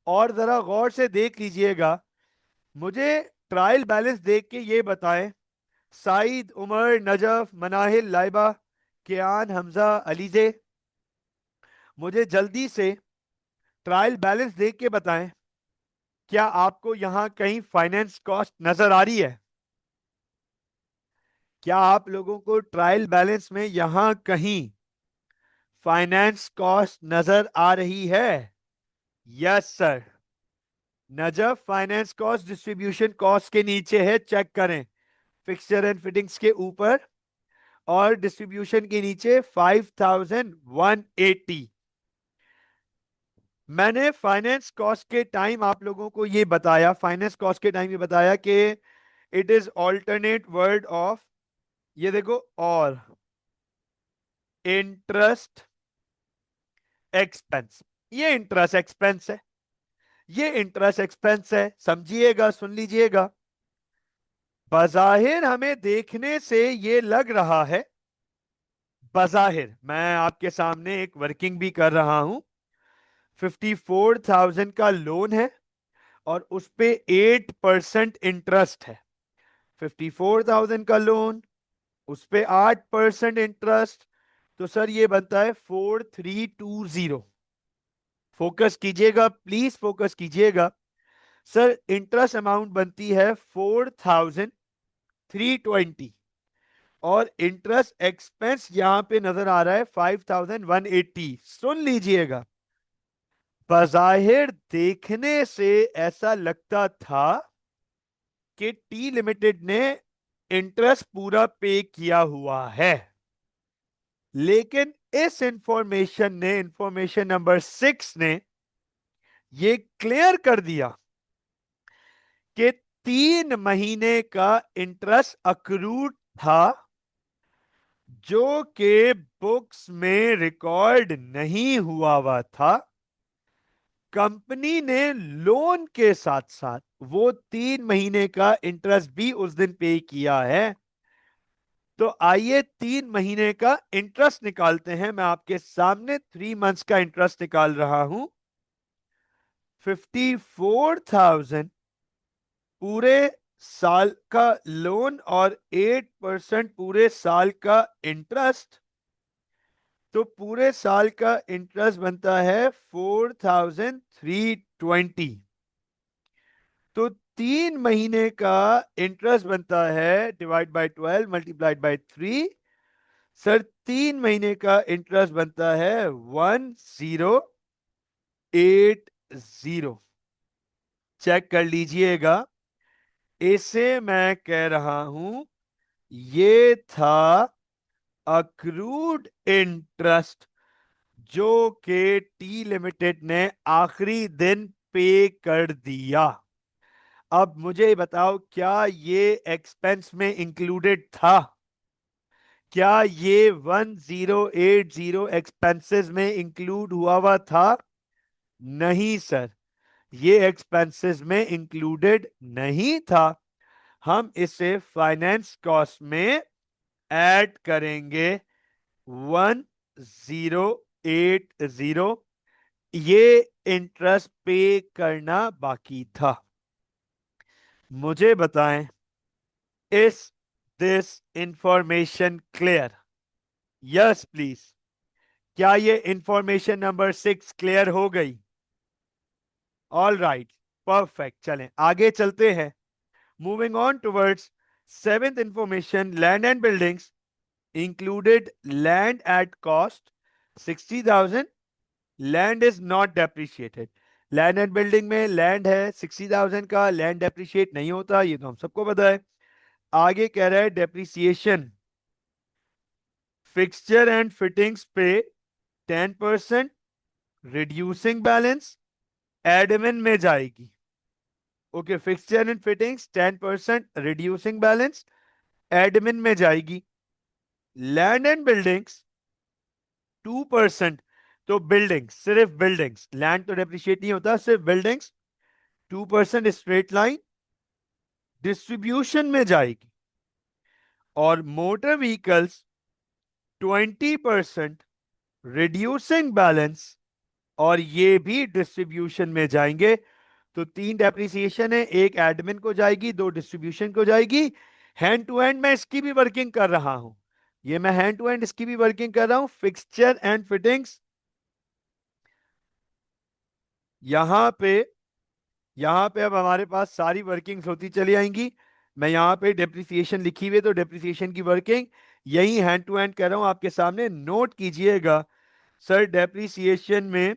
और जरा गौर से देख लीजिएगा, मुझे ट्रायल बैलेंस देख के ये बताएं, साइद, उमर, नजफ, मनाहिल, लाइबा, कियान, हमजा, अलीजे, मुझे जल्दी से ट्रायल बैलेंस देख के बताएं, क्या आपको यहां कहीं फाइनेंस कॉस्ट नजर आ रही है? क्या आप लोगों को ट्रायल बैलेंस में यहां कहीं फाइनेंस कॉस्ट नजर आ रही है? Yes sir. Najaf, finance cost distribution cost के नीचे है, चेक करें। फिक्सचर एंड फिटिंग्स के ऊपर और डिस्ट्रीब्यूशन के नीचे 5180। मैंने फाइनेंस कॉस्ट के टाइम आप लोगों को ये बताया, फाइनेंस कॉस्ट के टाइम ये बताया कि it is alternate word of, ये देखो, और इंटरेस्ट एक्सपेंस। ये इंटरेस्ट एक्सपेंस है, ये इंटरेस्ट एक्सपेंस है, समझिएगा, सुन लीजिएगा। बज़ाहिर हमें देखने से ये लग रहा है, बज़ाहिर मैं आपके सामने एक वर्किंग भी कर रहा हूं, 54,000 का लोन है और उस पे 8% इंटरेस्ट है। 54,000 का लोन, उस पे 8% इंटरेस्ट, तो सर ये बनता है 4320। फोकस कीजिएगा प्लीज, फोकस कीजिएगा। सर इंटरेस्ट अमाउंट बनती है 4320 और इंटरेस्ट एक्सपेंस यहां पे नजर आ रहा है 5180। सुन लीजिएगा, बज़ाहिर देखने से ऐसा लगता था कि टी लिमिटेड ने इंटरेस्ट पूरा पे किया हुआ है, लेकिन इस इंफॉर्मेशन ने, इंफॉर्मेशन नंबर 6 ने ये क्लियर कर दिया कि 3 महीने का इंटरेस्ट अक्रूड था जो कि बुक्स में रिकॉर्ड नहीं हुआ था। कंपनी ने लोन के साथ साथ वो 3 महीने का इंटरेस्ट भी उस दिन पे किया है। तो आइए 3 महीने का इंटरेस्ट निकालते हैं। मैं आपके सामने 3 मंथ्स का इंटरेस्ट निकाल रहा हूं। 54,000 पूरे साल का लोन और 8% पूरे साल का इंटरेस्ट, तो पूरे साल का इंटरेस्ट बनता है 4,320। तो 3 महीने का इंटरेस्ट बनता है divide by 12 multiplied by 3। Sir 3 महीने का इंटरेस्ट बनता है 1080। चेक कर लीजिएगा, इसे मैं कह रहा हूं, ये था अक्रूड इंटरेस्ट जो कि टी लिमिटेड ने आखिरी दिन पे कर दिया। अब मुझे बताओ, क्या ये एक्सपेंस में इंक्लूडेड था? क्या ये 1080 एक्सपेंसेस में इंक्लूड हुआ था? नहीं सर, ये एक्सपेंसेस में इंक्लूडेड नहीं था। हम इसे फाइनेंस कॉस्ट में ऐड करेंगे 1080। ये इंटरेस्ट पे करना बाकी था। मुझे बताएं, is this information clear? Yes please. क्या ये इंफॉर्मेशन नंबर 6 क्लियर हो गई? All right, perfect. चलें आगे चलते हैं। Moving on towards seventh information, land and buildings included land at cost 60,000। Land is not depreciated. Land and building में land है 60,000 का, लैंड डेप्रिशिएट नहीं होता, ये तो हम सबको पता है। आगे कह रहा है डेप्रिसिएशन फिक्सचर एंड फिटिंग्स पे 10%, रिड्यूसिंग बैलेंस एडमिन में जाएगी। Okay, fixture and fittings 10%, reducing balance admin में जाएगी। लैंड एंड बिल्डिंग्स 2%, तो बिल्डिंग्स, सिर्फ बिल्डिंग्स, लैंड तो डेप्रिशिएट नहीं होता, सिर्फ बिल्डिंग्स 2% स्ट्रेट लाइन डिस्ट्रीब्यूशन में जाएगी। और मोटर व्हीकल्स 20% रिड्यूसिंग बैलेंस, और ये भी डिस्ट्रीब्यूशन में जाएंगे। तो 3 डेप्रिसिएशन है, एक एडमिन को जाएगी, 2 डिस्ट्रीब्यूशन को जाएगी। हैंड टू हैंड मैं इसकी भी वर्किंग कर रहा हूं, ये मैं हैंड टू हैंड इसकी भी वर्किंग कर रहा हूं। फिक्सचर एंड फिटिंग्स, यहां पे अब हमारे पास सारी वर्किंग्स होती चली आएंगी। मैं यहां पे डेप्रिसिएशन लिखी हुई है, तो डेप्रिसिएशन की वर्किंग यही हैंड टू हैंड कर रहा हूं आपके सामने, नोट कीजिएगा। सर डेप्रिसिएशन में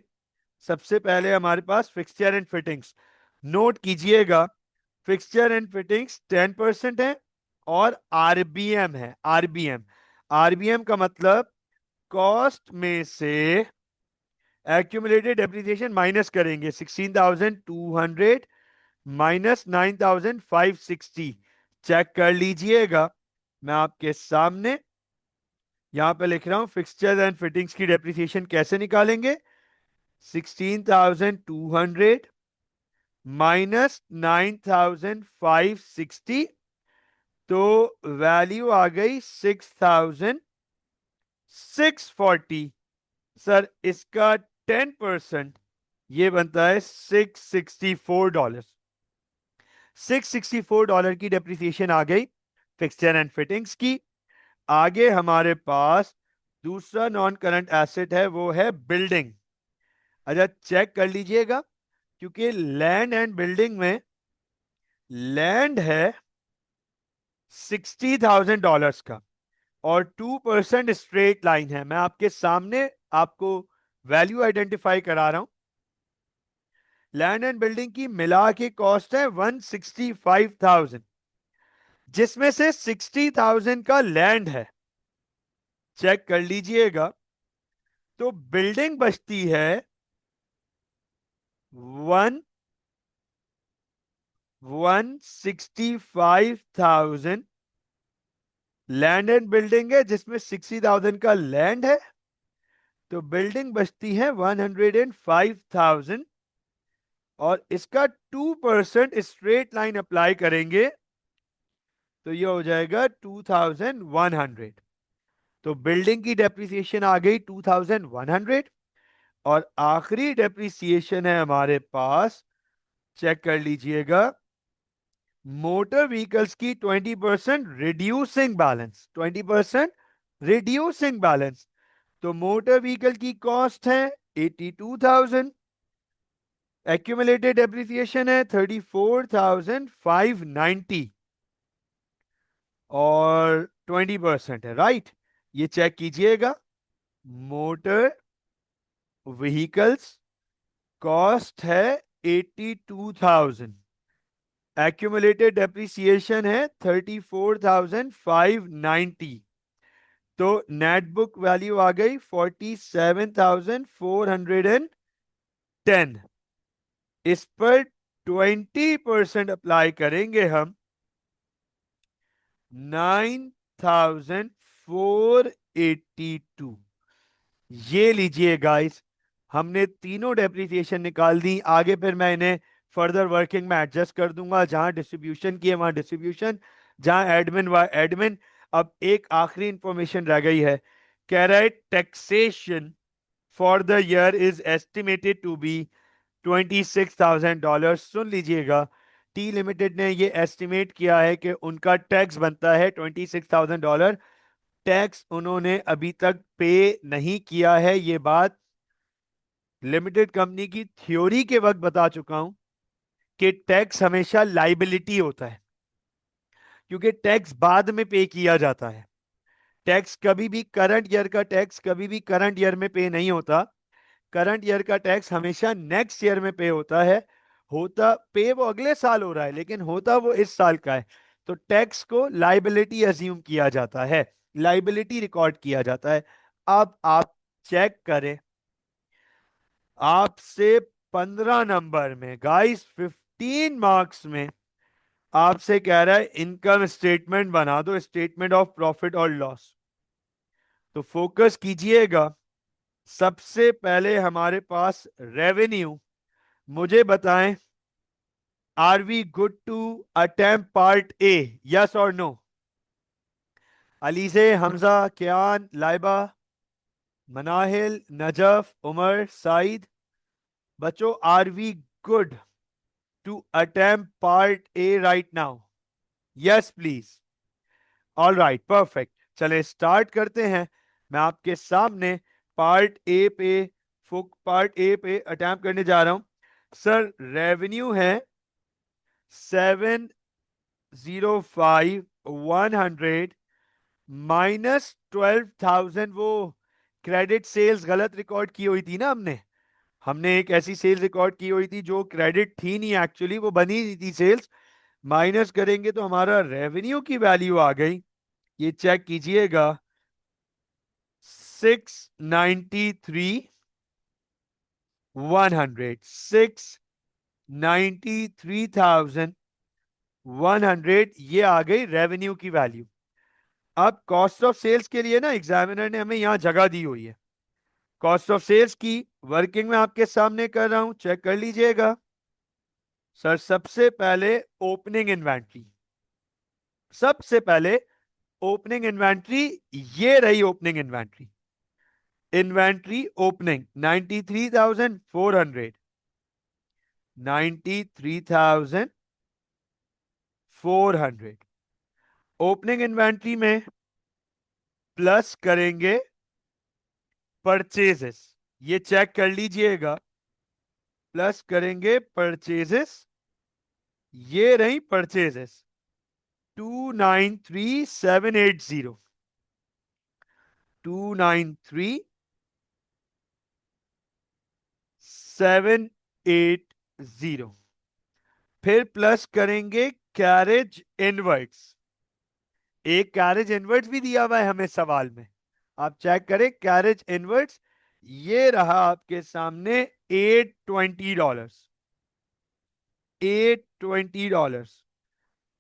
सबसे पहले हमारे पास फिक्सचर एंड फिटिंग्स, नोट कीजिएगा, फिक्सचर एंड फिटिंग्स 10% है और आरबीएम है। आरबीएम, आरबीएम का मतलब कॉस्ट में से एक्यूमुलेटेड डेप्रिसिएशन माइनस करेंगे, 16,200 माइनस 9,560। चेक कर लीजिएगा, मैं आपके सामने यहां पे लिख रहा हूं फिक्सचर्स एंड फिटिंग्स की डेप्रिसिएशन कैसे निकालेंगे। 16,200 माइनस 9,560, तो वैल्यू आ गई 6,640। सर इसका 10% ये बनता है $664। $664 की डेप्रिसिएशन आ गई फिक्सचर एंड फिटिंग्स की। आगे हमारे पास दूसरा नॉन करंट एसेट है, वो है बिल्डिंग। अच्छा चेक कर लीजिएगा, क्योंकि लैंड एंड बिल्डिंग में लैंड है $60,000 का और 2% स्ट्रेट लाइन है। मैं आपके सामने आपको वैल्यू आइडेंटिफाई करा रहा हूं। लैंड एंड बिल्डिंग की मिला के कॉस्ट है 165,000, जिसमें से 60,000 का लैंड है। चेक कर लीजिएगा, तो बिल्डिंग बचती है 165,000। लैंड एंड बिल्डिंग है जिसमें 60,000 का लैंड है, तो बिल्डिंग बचती है 105,000 और इसका 2% स्ट्रेट लाइन अप्लाई करेंगे तो ये हो जाएगा 2,100। तो बिल्डिंग की डेप्रिसिएशन आ गई 2,100 और आखिरी डेप्रिसिएशन है हमारे पास, चेक कर लीजिएगा, मोटर व्हीकल्स की 20% रिड्यूसिंग बैलेंस, 20% रिड्यूसिंग बैलेंस। तो मोटर व्हीकल की कॉस्ट है 82,000, एक्यूमुलेटेड डेप्रिसिएशन है 34,590 और 20% है, राइट। ये चेक कीजिएगा, मोटर व्हीकल्स कॉस्ट है 82,000, एक्यूमुलेटेड डेप्रिसिएशन है 34,590, तो नेट बुक वैल्यू आ गई 47,410। इस पर 20% अप्लाई करेंगे हम, 9,482। ये लीजिए गाइस, हमने तीनों डेप्रिसिएशन निकाल दी। आगे फिर मैं इन्हें फर्दर वर्किंग में एडजस्ट कर दूंगा, जहां डिस्ट्रीब्यूशन की है वहां डिस्ट्रीब्यूशन, जहां एडमिन वहां एडमिन। अब एक आखिरी इंफॉर्मेशन रह गई है, कह रहा है taxation for the year is estimated to be $26,000। सुन लीजिएगा, टी लिमिटेड ने ये एस्टिमेट किया है कि उनका टैक्स बनता है $26,000। टैक्स उन्होंने अभी तक पे नहीं किया है, ये बात लिमिटेड कंपनी की थ्योरी के वक्त बता चुका हूं कि टैक्स हमेशा लाइबिलिटी होता है, क्योंकि टैक्स बाद में पे किया जाता है। टैक्स कभी भी, करंट ईयर का टैक्स कभी भी करंट ईयर में पे नहीं होता। करंट ईयर का टैक्स हमेशा नेक्स्ट ईयर में पे होता है। होता पे वो अगले साल हो रहा है, लेकिन होता वो इस साल का है। तो टैक्स को लाइबिलिटी अज्यूम किया जाता है, लाइबिलिटी रिकॉर्ड किया जाता है। अब आप चेक करें, आपसे 15 नंबर में गाइस, 15 मार्क्स में आपसे कह रहा है इनकम स्टेटमेंट बना दो, स्टेटमेंट ऑफ प्रॉफिट और लॉस। तो फोकस कीजिएगा, सबसे पहले हमारे पास रेवेन्यू। मुझे बताएं, are we good to attempt part A, yes और नो? अलीसे, हमजा, कियान, लाइबा, मनाहिल, नजफ, उमर, साइद, बच्चों are we good? to attempt part A right now? Yes, please. All right, perfect. चले स्टार्ट करते हैं। मैं आपके सामने पार्ट ए पे अटैम्प्ट करने जा रहा हूं। सर, रेवेन्यू है 705,100 -12,000। वो क्रेडिट सेल्स गलत रिकॉर्ड की हुई थी ना हमने। हमने एक ऐसी सेल्स रिकॉर्ड की हुई थी जो क्रेडिट थी नहीं, एक्चुअली वो बनी नहीं थी सेल्स। माइनस करेंगे तो हमारा रेवेन्यू की वैल्यू आ गई, ये चेक कीजिएगा, 693,100, 693,100, ये आ गई रेवेन्यू की वैल्यू। अब कॉस्ट ऑफ सेल्स के लिए ना एग्जामिनर ने हमें यहां जगह दी हुई है। कॉस्ट ऑफ सेल्स की वर्किंग में आपके सामने कर रहा हूं, चेक कर लीजिएगा। सर, सबसे पहले ओपनिंग इन्वेंट्री, सबसे पहले ओपनिंग इन्वेंट्री, ये रही opening inventory. Inventory opening 93,400, 93,400। Opening inventory में प्लस करेंगे परचेजेस, ये चेक कर लीजिएगा। प्लस करेंगे परचेजेस, ये रही परचेजेस 293,780, 293,780। फिर प्लस करेंगे कैरेज इनवर्ट्स, एक कैरेज इनवर्ट्स भी दिया हुआ है हमें सवाल में, आप चेक करें कैरेज इनवर्ट्स, ये रहा आपके सामने $820, $820।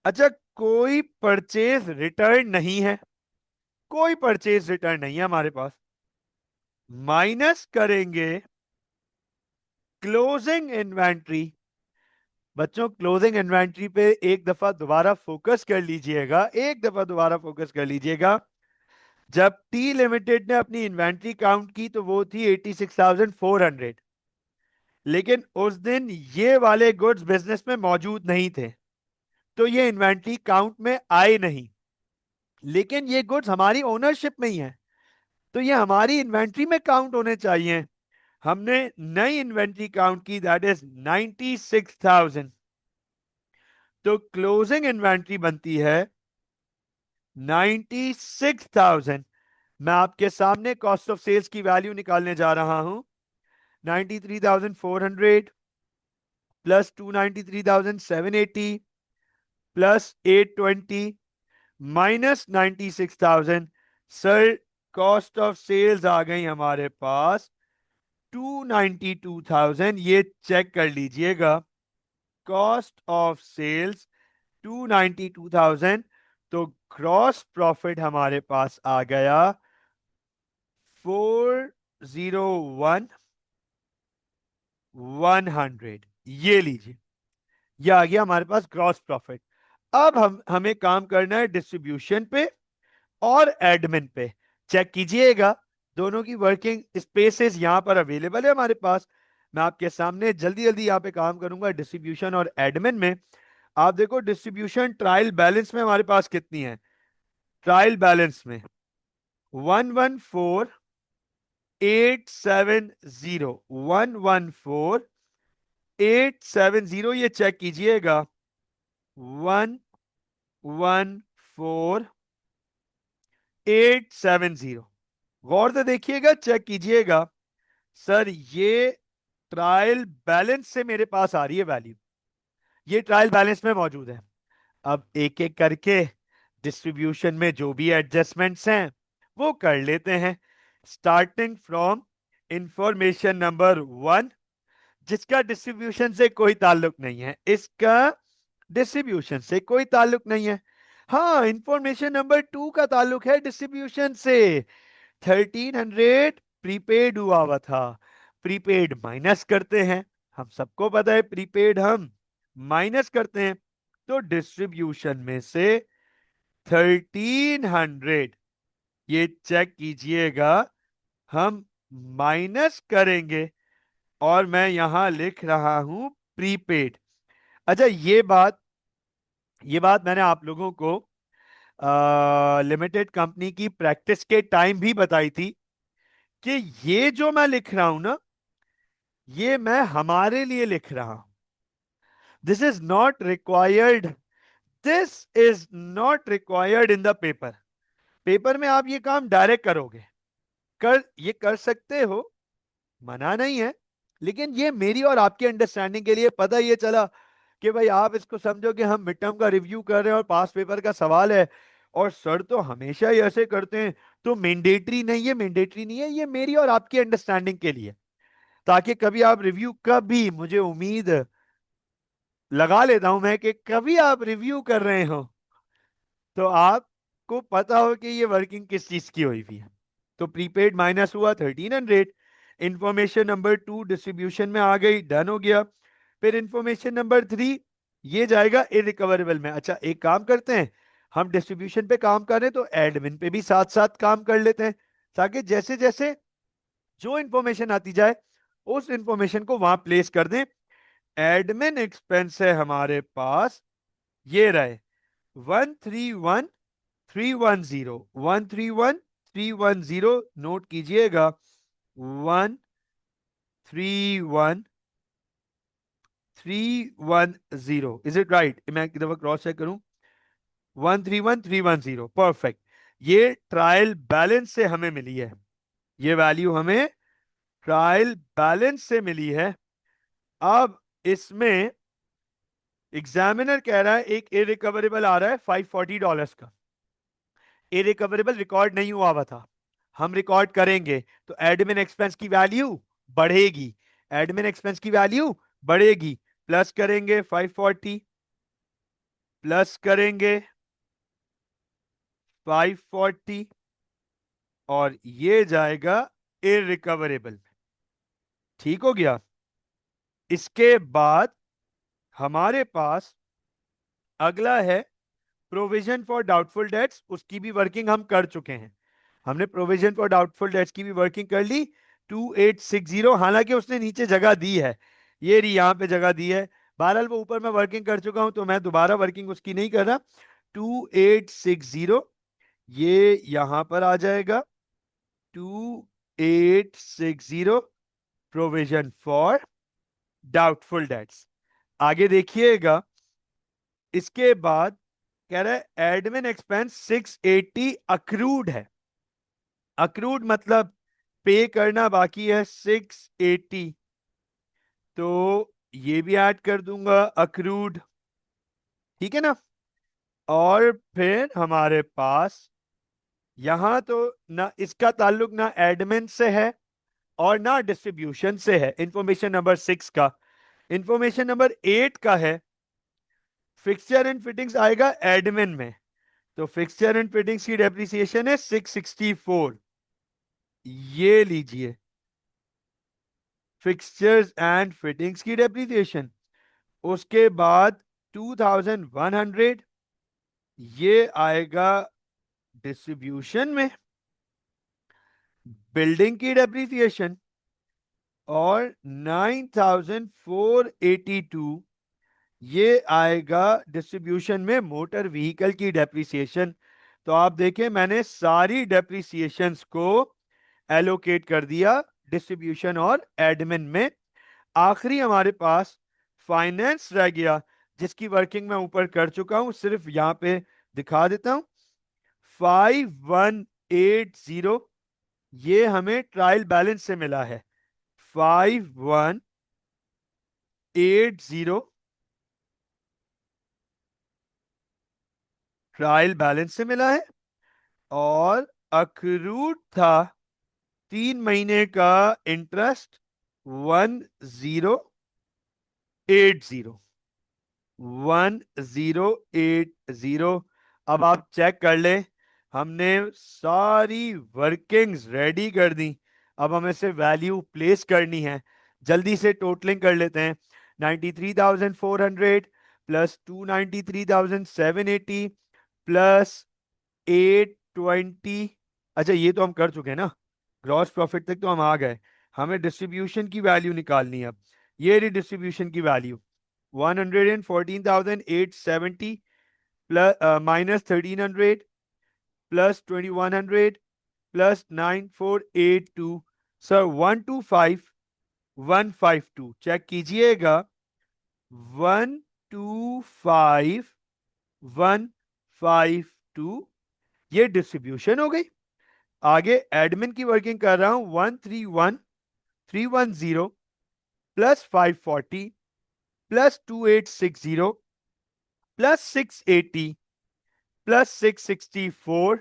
अच्छा, कोई परचेज रिटर्न नहीं है, कोई परचेज रिटर्न नहीं है हमारे पास। माइनस करेंगे क्लोजिंग इन्वेंट्री। बच्चों, क्लोजिंग इन्वेंट्री पे एक दफा दोबारा फोकस कर लीजिएगा, एक दफा दोबारा फोकस कर लीजिएगा। जब टी लिमिटेड ने अपनी इन्वेंट्री काउंट की तो वो थी 86,400, लेकिन उस दिन ये वाले गुड्स बिजनेस में मौजूद नहीं थे, तो ये इन्वेंट्री काउंट में आए नहीं। लेकिन ये गुड्स हमारी ओनरशिप में ही है, तो ये हमारी इन्वेंट्री में काउंट होने चाहिए। हमने नई इन्वेंट्री काउंट की, दैट इज 96,000, तो क्लोजिंग इन्वेंट्री बनती है 96,000। मैं आपके सामने कॉस्ट ऑफ सेल्स की वैल्यू निकालने जा रहा हूं। 93,400 plus 293,780 plus 820 minus 96,000। Sir, cost of sales आ गई हमारे पास 292,000, ये चेक कर लीजिएगा। कॉस्ट ऑफ सेल्स 292,000, तो ग्रॉस प्रॉफिट हमारे पास आ गया 401,100। ये लीजिए, ये आ गया हमारे पास ग्रॉस प्रॉफिट। अब हमें काम करना है डिस्ट्रीब्यूशन पे और एडमिन पे। चेक कीजिएगा, दोनों की वर्किंग स्पेसेस यहां पर अवेलेबल है हमारे पास। मैं आपके सामने जल्दी जल्दी यहां पे काम करूंगा डिस्ट्रीब्यूशन और एडमिन में। आप देखो डिस्ट्रीब्यूशन ट्रायल बैलेंस में हमारे पास कितनी है। ट्रायल बैलेंस में 114,870, 114,870, ये चेक कीजिएगा। 114,870, गौर से देखिएगा, चेक कीजिएगा। सर, ये ट्रायल बैलेंस से मेरे पास आ रही है वैल्यू, ये ट्रायल बैलेंस में मौजूद है। अब एक एक करके डिस्ट्रीब्यूशन में जो भी एडजस्टमेंट्स हैं वो कर लेते हैं, स्टार्टिंग फ्रॉम इंफॉर्मेशन नंबर 1, जिसका डिस्ट्रीब्यूशन से कोई ताल्लुक नहीं है, इसका डिस्ट्रीब्यूशन से कोई ताल्लुक नहीं है। हाँ, इंफॉर्मेशन नंबर 2 का ताल्लुक है डिस्ट्रीब्यूशन से। 1,300 प्रीपेड हुआ हुआ था, प्रीपेड माइनस करते हैं, हम सबको पता है प्रीपेड हम माइनस करते हैं, तो डिस्ट्रीब्यूशन में से 1,300, ये चेक कीजिएगा, हम माइनस करेंगे और मैं यहां लिख रहा हूं प्रीपेड। अच्छा, ये बात मैंने आप लोगों को लिमिटेड कंपनी की प्रैक्टिस के टाइम भी बताई थी कि ये जो मैं लिख रहा हूं ना, ये मैं हमारे लिए लिख रहा हूं। This is not required, this is not required in the paper. Paper में आप ये काम डायरेक्ट करोगे, ये कर सकते हो, मना नहीं है, लेकिन ये मेरी और आपकी अंडरस्टैंडिंग के लिए, पता ये चला कि भाई आप इसको समझो कि हम मिड टर्म का रिव्यू कर रहे हैं और पास पेपर का सवाल है, और सर तो हमेशा ही ऐसे करते हैं, तो मैंडेटरी नहीं है, मैंडेटरी नहीं है, ये मेरी और आपकी अंडरस्टैंडिंग के लिए, ताकि कभी आप रिव्यू, कभी मुझे उम्मीद लगा लेता हूं मैं कि कभी आप रिव्यू कर रहे हो तो आपको पता हो कि ये वर्किंग किस चीज की हुई हुई है। तो प्रीपेड माइनस हुआ 1300, इंफॉर्मेशन नंबर 2 डिस्ट्रीब्यूशन में आ गई, डन हो गया। फिर इंफॉर्मेशन नंबर 3 ये जाएगा इरिकवरेबल में। अच्छा, एक काम करते हैं, हम डिस्ट्रीब्यूशन पे काम कर रहे हैं तो एडमिन पे भी साथ साथ काम कर लेते हैं, ताकि जैसे जैसे जो इंफॉर्मेशन आती जाए उस इंफॉर्मेशन को वहां प्लेस कर दें। एडमिन एक्सपेंस है हमारे पास, ये रहे 131310, 131310, नोट कीजिएगा, 131310। Is it right? मैं एक दफा क्रॉस चेक करूं, 131310, परफेक्ट। ये ट्रायल बैलेंस से हमें मिली है, ये वैल्यू हमें ट्रायल बैलेंस से मिली है। अब इसमें एग्जामिनर कह रहा है एक इरिकवरेबल आ रहा है $540 का, इरिकवरेबल रिकॉर्ड नहीं हुआ था, हम रिकॉर्ड करेंगे तो एडमिन एक्सपेंस की वैल्यू बढ़ेगी, एडमिन एक्सपेंस की वैल्यू बढ़ेगी, प्लस करेंगे 540, प्लस करेंगे 540, और ये जाएगा इरिकवरेबल। ठीक हो गया। इसके बाद हमारे पास अगला है प्रोविजन फॉर डाउटफुल डेट्स, उसकी भी वर्किंग हम कर चुके हैं, हमने प्रोविजन फॉर डाउटफुल डेट्स की भी वर्किंग कर ली 2860। हालांकि उसने नीचे जगह दी है, ये रही यहां पे जगह दी है, बहरहाल वो ऊपर मैं वर्किंग कर चुका हूं तो मैं दोबारा वर्किंग उसकी नहीं कर रहा। 2860 ये यहां पर आ जाएगा, 2860 प्रोविजन फॉर डाउटफुल डेट्स। आगे देखिएगा, इसके बाद कह रहा है एडमिन एक्सपेंस 680 अक्रूड है, अक्रूड मतलब पे करना बाकी है 680, तो ये भी ऐड कर दूंगा अक्रूड, ठीक है ना। और फिर हमारे पास यहां तो ना इसका ताल्लुक ना एडमिन से है और ना डिस्ट्रीब्यूशन से है, इंफॉर्मेशन नंबर 6 का। इंफॉर्मेशन नंबर 8 का है फिक्सचर एंड फिटिंग्स आएगा एडमिन में, तो फिक्सचर एंड फिटिंग्स की डेप्रिसिएशन है 664, ये लीजिए फिक्सचर्स एंड फिटिंग्स की डेप्रिसिएशन। उसके बाद 2100 ये आएगा डिस्ट्रीब्यूशन में, बिल्डिंग की डेप्रिसिएशन, और 9482 ये आएगा डिस्ट्रीब्यूशन में मोटर व्हीकल की डेप्रिसिएशन। तो आप देखें मैंने सारी डेप्रिसिएशंस को एलोकेट कर दिया डिस्ट्रीब्यूशन और एडमिन में। आखिरी हमारे पास फाइनेंस रह गया, जिसकी वर्किंग मैं ऊपर कर चुका हूं, सिर्फ यहां पे दिखा देता हूं। 5180 ये हमें ट्रायल बैलेंस से मिला है, 5180 ट्रायल बैलेंस से मिला है, और अक्रूड था 3 महीने का इंटरेस्ट 1080, 1080। अब आप चेक कर ले, हमने सारी वर्किंग्स रेडी कर दी, अब हमें से वैल्यू प्लेस करनी है। जल्दी से टोटलिंग कर लेते हैं, 93,400 प्लस 293,780 प्लस 820। अच्छा, ये तो हम कर चुके हैं ना, ग्रॉस प्रॉफिट तक तो हम आ गए, हमें डिस्ट्रीब्यूशन की वैल्यू निकालनी है अब। ये रही डिस्ट्रीब्यूशन की value, 114,870 plus minus 1,300 plus 2,100 plus 9,482 sir 125,152 check कीजिएगा 125,152 ये डिस्ट्रीब्यूशन हो गई। आगे एडमिन की वर्किंग कर रहा हूं 131,310 प्लस 540 प्लस 2,860 प्लस 680 प्लस 664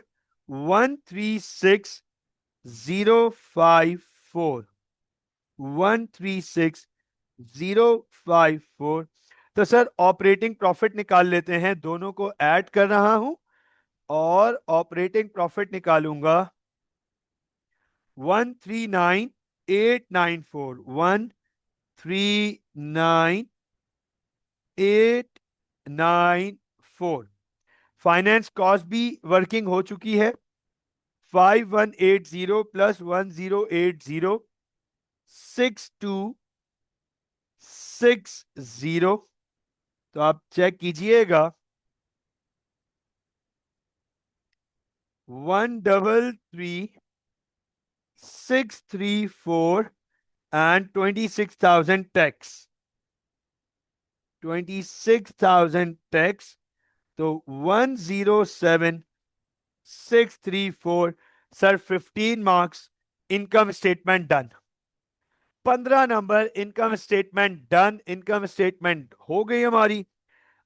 136,054 136,054 तो सर ऑपरेटिंग प्रॉफिट निकाल लेते हैं, दोनों को ऐड कर रहा हूं और ऑपरेटिंग प्रॉफिट निकालूंगा 139,894 139,894 फाइनेंस कॉस्ट भी वर्किंग हो चुकी है 5,180 प्लस 1,080 6,260 तो आप चेक कीजिएगा 133,634 and 26,000 tax 26,000 tax तो 107,634 sir 15 marks income statement done 15 number income statement done income statement हो गई हमारी।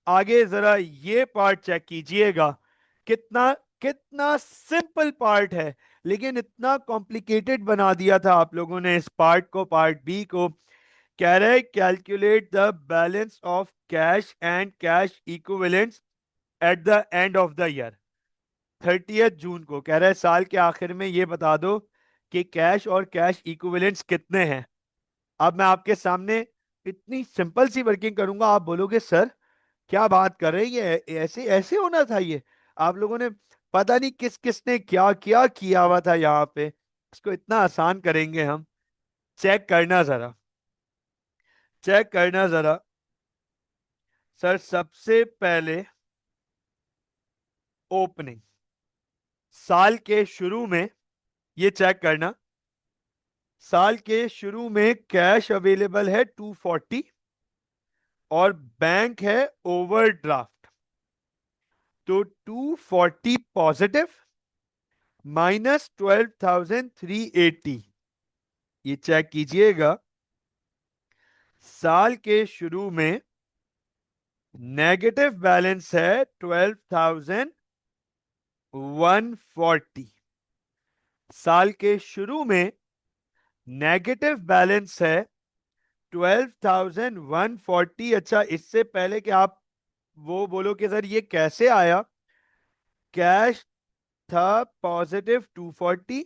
आगे जरा ये पार्ट चेक कीजिएगा कितना कितना सिंपल पार्ट है लेकिन इतना कॉम्प्लिकेटेड बना दिया था आप लोगों ने इस पार्ट को, पार्ट बी को। कह रहे calculate the balance of cash and cash equivalents at the end of the year 30 जून को। कह रहे हैं साल के आखिर में ये बता दो कि कैश और कैश इक्विवेलेंट्स कितने हैं। अब मैं आपके सामने इतनी सिंपल सी वर्किंग करूंगा, आप बोलोगे सर क्या बात कर रहे हैं, ये ऐसे ऐसे होना था। ये आप लोगों ने पता नहीं किस किसने क्या क्या किया हुआ था यहाँ पे, इसको इतना आसान करेंगे हम। चेक करना जरा, चेक करना जरा सर। सबसे पहले ओपनिंग साल के शुरू में, ये चेक करना साल के शुरू में कैश अवेलेबल है 240 और बैंक है ओवरड्राफ्ट। तो 240 पॉजिटिव माइनस 12,380, ये चेक कीजिएगा साल के शुरू में नेगेटिव बैलेंस है 12,140। साल के शुरू में नेगेटिव बैलेंस है 12,140। अच्छा इससे पहले कि आप वो बोलो कि सर ये कैसे आया, कैश था पॉजिटिव 240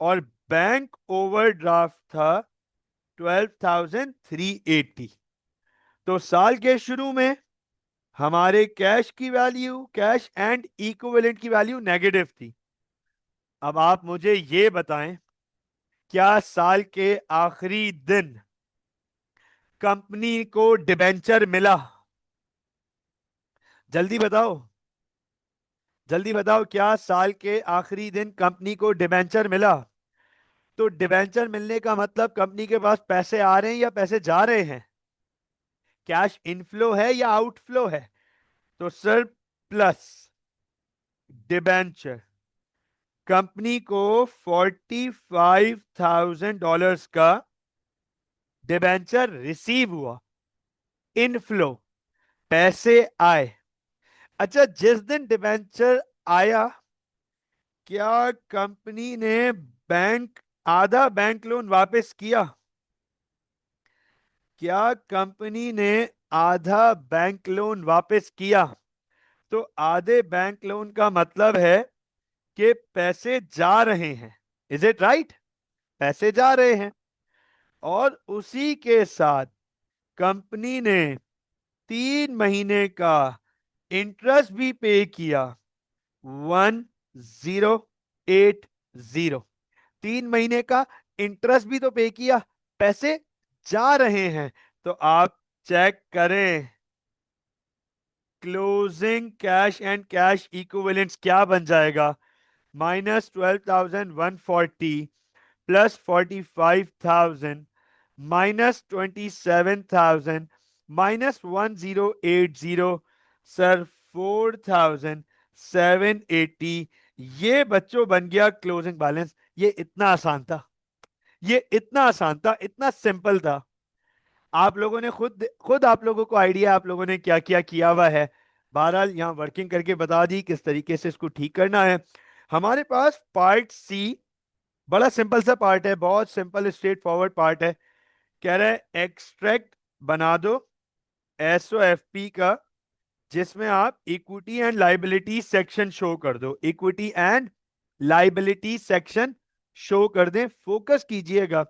और बैंक ओवरड्राफ्ट था 12,380। तो साल के शुरू में हमारे कैश की वैल्यू, कैश एंड इक्विवेलेंट की वैल्यू नेगेटिव थी। अब आप मुझे ये बताएं क्या साल के आखिरी दिन कंपनी को डिबेंचर मिला? जल्दी बताओ, जल्दी बताओ, क्या साल के आखिरी दिन कंपनी को डिबेंचर मिला? तो डिबेंचर मिलने का मतलब कंपनी के पास पैसे आ रहे हैं या पैसे जा रहे हैं, कैश इनफ्लो है या आउटफ्लो है। तो सर प्लस डिबेंचर, कंपनी को $45,000 का डिबेंचर रिसीव हुआ, इनफ्लो पैसे आए। अच्छा जिस दिन डिबेंचर आया क्या कंपनी ने बैंक आधा बैंक लोन वापस किया? क्या कंपनी ने आधा बैंक लोन वापस किया? तो आधे बैंक लोन का मतलब है कि पैसे जा रहे हैं, इज इट राइट? पैसे जा रहे हैं और उसी के साथ कंपनी ने 3 महीने का इंटरेस्ट भी पे किया 1080। 3 महीने का इंटरेस्ट भी तो पे किया, पैसे जा रहे हैं। तो आप चेक करें closing cash and cash equivalents क्या बन जाएगा। -12,140 प्लस 45,000 -27,000 -1080 सर 4,780। ये बच्चों बन गया क्लोजिंग बैलेंस। ये इतना आसान था, ये इतना आसान था, इतना सिंपल था। आप लोगों ने खुद खुद आप लोगों को आइडिया आप लोगों ने क्या क्या किया हुआ है। बहरहाल यहाँ वर्किंग करके बता दी किस तरीके से इसको ठीक करना है। हमारे पास पार्ट सी बड़ा सिंपल सा पार्ट है, बहुत सिंपल स्ट्रेट फॉरवर्ड पार्ट है। कह रहे हैं एक्सट्रैक्ट बना दो एसओएफपी का, जिसमें आप equity and liability section show कर दो, equity and liability section show कर दें। फोकस कीजिएगा।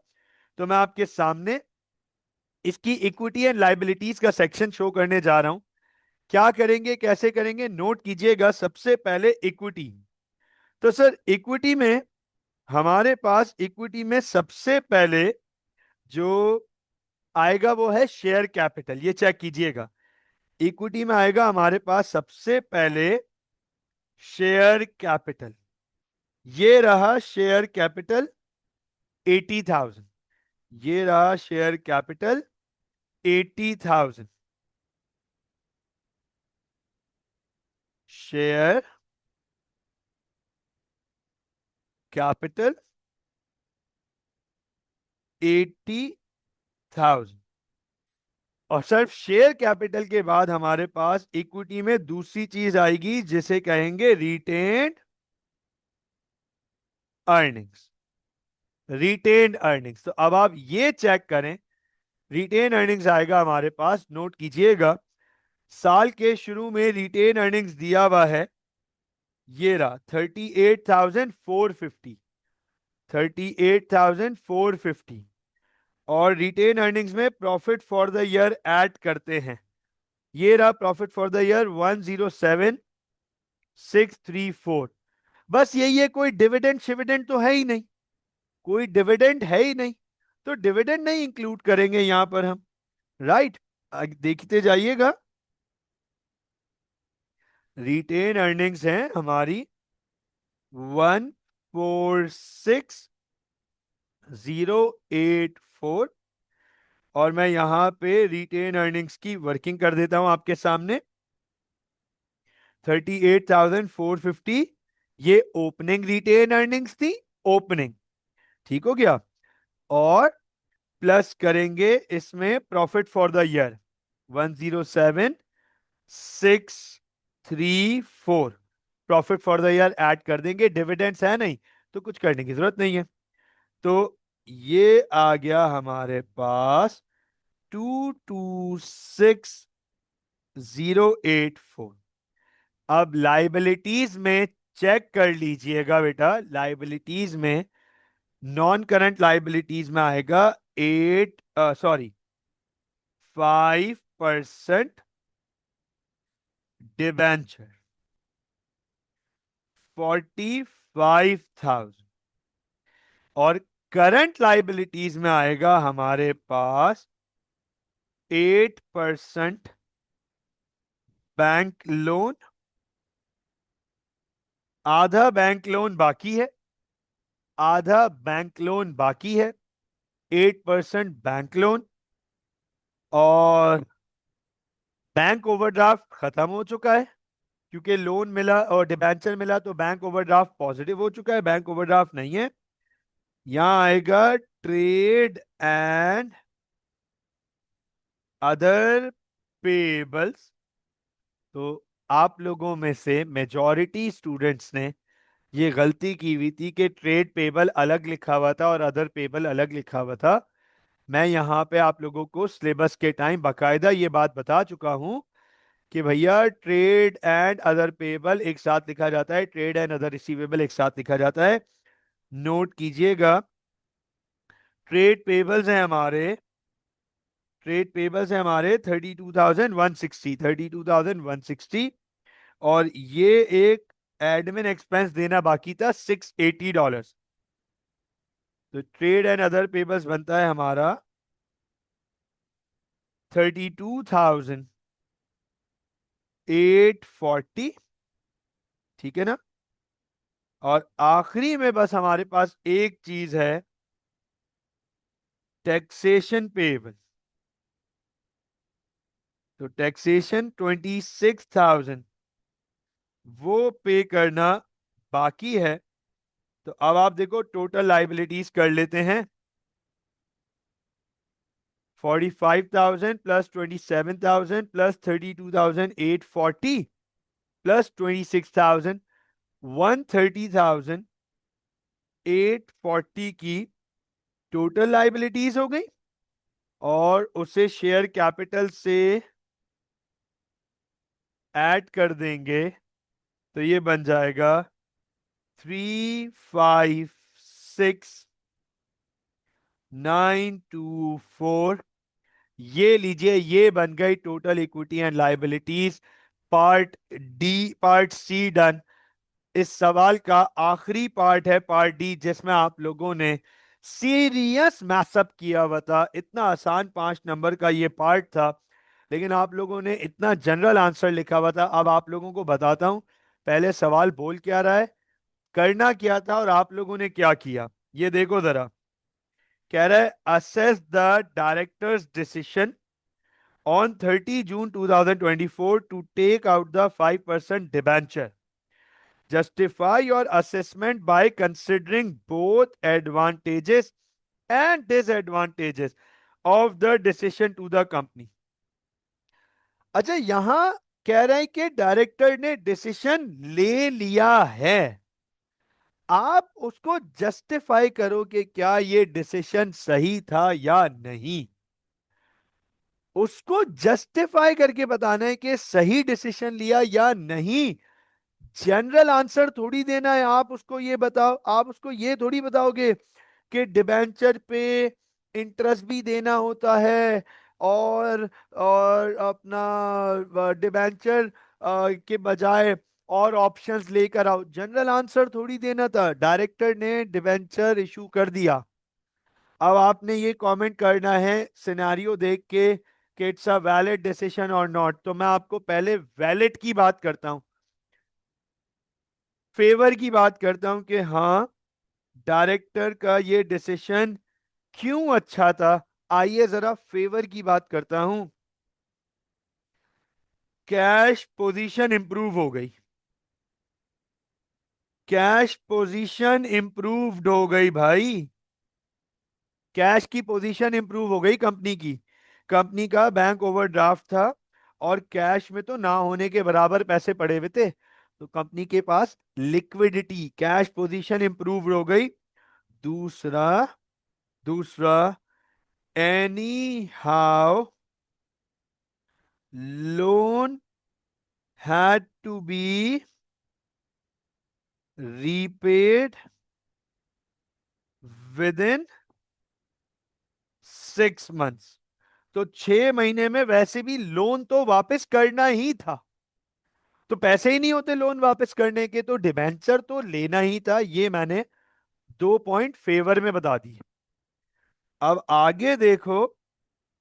तो मैं आपके सामने इसकी इक्विटी एंड लाइबिलिटीज का सेक्शन शो करने जा रहा हूं। क्या करेंगे, कैसे करेंगे, नोट कीजिएगा। सबसे पहले इक्विटी। तो सर इक्विटी में हमारे पास इक्विटी में सबसे पहले जो आएगा वो है शेयर कैपिटल। ये चेक कीजिएगा, इक्विटी में आएगा हमारे पास सबसे पहले शेयर कैपिटल। ये रहा शेयर कैपिटल 80,000। ये रहा शेयर कैपिटल 80,000। Share capital 80,000। और सिर्फ शेयर कैपिटल के बाद हमारे पास इक्विटी में दूसरी चीज आएगी जिसे कहेंगे रिटेन्ड अर्निंग्स। रिटेन्ड अर्निंग्स, तो अब आप ये चेक करें, रिटेन अर्निंग्स आएगा हमारे पास। नोट कीजिएगा, साल के शुरू में रिटेन अर्निंग्स दिया हुआ है, ये रहा 38,450। 38,450। और रिटेन अर्निंग्स में profit for the year add करते हैं। ये रहा प्रॉफिट फॉर द ईयर 107,634। बस यही है, कोई डिविडेंड शिविडेंड तो है ही नहीं, कोई डिविडेंड है ही नहीं, तो डिविडेंड नहीं इंक्लूड करेंगे यहां पर हम। राइट, देखते जाइएगा। रिटेन अर्निंग्स हैं हमारी 146,084। और मैं यहां पे रिटेन अर्निंग्स की वर्किंग कर देता हूं आपके सामने। 38,450 ये ओपनिंग रिटेन अर्निंग्स थी, ओपनिंग, ठीक हो गया। और प्लस करेंगे इसमें profit for the year 107,634। Profit for the year add कर देंगे, डिविडेंड्स है नहीं तो कुछ करने की जरूरत नहीं है। तो ये आ गया हमारे पास 226,084। अब लाइबिलिटीज में चेक कर लीजिएगा बेटा, लाइबिलिटीज में नॉन करंट लाइबिलिटीज में आएगा 5% डिबेंचर 45,000। और करंट लाइबिलिटीज में आएगा हमारे पास 8% बैंक लोन। आधा बैंक लोन बाकी है, आधा बैंक लोन बाकी है, 8% बैंक लोन। और बैंक ओवरड्राफ्ट खत्म हो चुका है, क्योंकि लोन मिला और डिबेंचर मिला तो बैंक ओवरड्राफ्ट पॉजिटिव हो चुका है, बैंक ओवरड्राफ्ट नहीं है। यहां आएगा ट्रेड एंड अदर पेबल्स। तो आप लोगों में से मेजॉरिटी स्टूडेंट्स ने ये गलती की हुई थी कि ट्रेड पेबल अलग लिखा हुआ था और अदर पेबल अलग लिखा हुआ था। मैं यहाँ पे आप लोगों को सिलेबस के टाइम बकायदा ये बात बता चुका हूं कि भैया ट्रेड एंड अदर पेबल एक साथ लिखा जाता है, ट्रेड एंड अदर रिसीवेबल एक साथ लिखा जाता है। नोट कीजिएगा, ट्रेड पेबल्स हैं हमारे, ट्रेड पेबल्स हैं हमारे 32,160, 32,160। और ये एक एडमिन एक्सपेंस देना बाकी था $680। तो ट्रेड एंड अदर पेबल्स बनता है हमारा 32,840, ठीक है ना। और आखिरी में बस हमारे पास एक चीज है, टैक्सेशन पेएबल। तो टैक्सेशन 26,000 वो पे करना बाकी है। तो अब आप देखो टोटल लाइबिलिटीज कर लेते हैं। 45,000 प्लस 27,000 प्लस 32,840 प्लस 26,000, 130,840 की टोटल लाइबिलिटीज हो गई। और उसे शेयर कैपिटल से ऐड कर देंगे तो ये बन जाएगा 356,924। ये लीजिए, ये बन गई total equity and liabilities, part D. Part C done. इस सवाल का आखिरी पार्ट है पार्ट डी, जिसमें आप लोगों ने सीरियस मैसअप किया हुआ था। इतना आसान 5 नंबर का ये पार्ट था, लेकिन आप लोगों ने इतना जनरल आंसर लिखा हुआ था। अब आप लोगों को बताता हूं पहले सवाल बोल क्या रहा है, करना क्या था और आप लोगों ने क्या किया। ये देखो जरा, कह रहा है assess the directors decision on 30 June 2024 to take out the 5% debenture. Justify your assessment by considering both advantages and disadvantages of the decision to the company. अच्छा, यहां कह रहे हैं कि डायरेक्टर ने डिसीजन ले लिया है। आप उसको जस्टिफाई करो कि क्या ये डिसीजन सही था या नहीं। उसको जस्टिफाई करके बताना है कि सही डिसीजन लिया या नहीं। जनरल आंसर थोड़ी देना है। आप उसको ये बताओ, आप उसको ये थोड़ी बताओगे कि डिबेंचर पे इंटरेस्ट भी देना होता है और अपना डिबेंचर के बजाय और ऑप्शंस लेकर आओ। जनरल आंसर थोड़ी देना था। डायरेक्टर ने डिबेंचर इशू कर दिया। अब आपने ये कमेंट करना है सिनेरियो देख के कि इट्स अ वैलिड डिसीजन और नॉट। तो मैं आपको पहले वैलिड की बात करता हूं, फेवर की बात करता हूं कि हाँ, डायरेक्टर का ये डिसीजन क्यों अच्छा था। आइए जरा फेवर की बात करता हूं। कैश पोजीशन इंप्रूव हो गई। कैश पोजीशन इंप्रूव्ड हो गई भाई। कैश की पोजीशन इंप्रूव हो गई कंपनी की। कंपनी का बैंक ओवरड्राफ्ट था और कैश में तो ना होने के बराबर पैसे पड़े हुए थे। तो कंपनी के पास लिक्विडिटी, कैश पोजीशन इंप्रूव हो गई। दूसरा दूसरा any how loan had to be repaid within 6 months। तो 6 महीने में वैसे भी लोन तो वापस करना ही था। तो पैसे ही नहीं होते लोन वापस करने के, तो डिबेंचर तो लेना ही था। ये मैंने 2 पॉइंट फेवर में बता दिए। अब आगे देखो,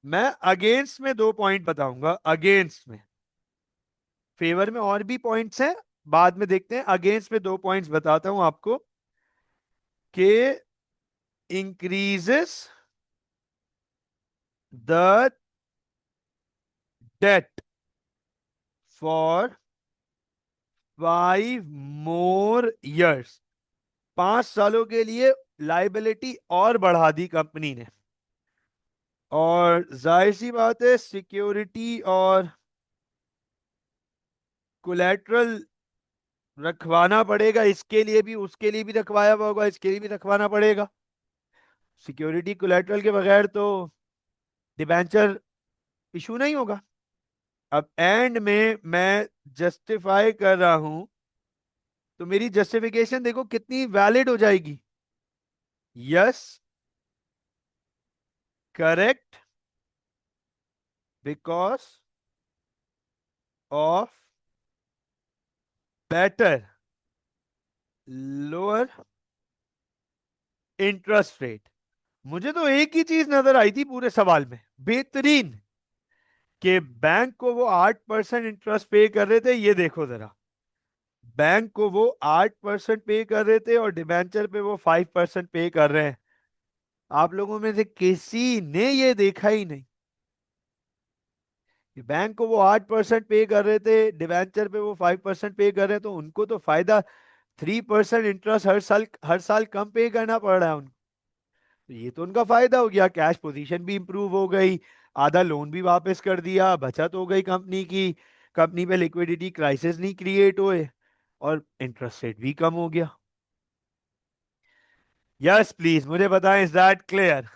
मैं अगेंस्ट में 2 पॉइंट बताऊंगा। अगेंस्ट में, फेवर में और भी पॉइंट्स हैं, बाद में देखते हैं। अगेंस्ट में 2 पॉइंट्स बताता हूं आपको कि increases the debt for 5 more years। 5 सालों के लिए लाइबिलिटी और बढ़ा दी कंपनी ने। और जाहिर सी बात है, सिक्योरिटी और कोलेटरल रखवाना पड़ेगा। इसके लिए भी, उसके लिए भी रखवाया हुआ होगा, इसके लिए भी रखवाना पड़ेगा। सिक्योरिटी कोलेटरल के बगैर तो डिबेंचर इशू नहीं होगा। अब एंड में मैं जस्टिफाई कर रहा हूं, तो मेरी जस्टिफिकेशन देखो कितनी वैलिड हो जाएगी। Yes, correct, because of better lower interest rate. मुझे तो एक ही चीज नजर आई थी पूरे सवाल में, बेहतरीन, कि बैंक को वो 8% इंटरेस्ट पे कर रहे थे, ये देखो जरा, बैंक को वो 8% पे कर रहे थे और डिबेंचर पे वो 5% पे कर रहे हैं। आप लोगों में से किसी ने ये देखा ही नहीं कि बैंक को वो 8% पे कर रहे थे, डिबेंचर पे वो 5% पे कर रहे हैं, तो उनको तो फायदा 3% इंटरेस्ट हर साल कम पे करना पड़ रहा है उनको। तो ये तो उनका फायदा हो गया, कैश पोजीशन भी इंप्रूव हो गई, आधा लोन भी वापस कर दिया, बचत हो गई कंपनी की, कंपनी पे लिक्विडिटी क्राइसिस नहीं क्रिएट हुए, और इंटरेस्ट रेट भी कम हो गया। यस प्लीज मुझे बताएं, इज दैट क्लियर?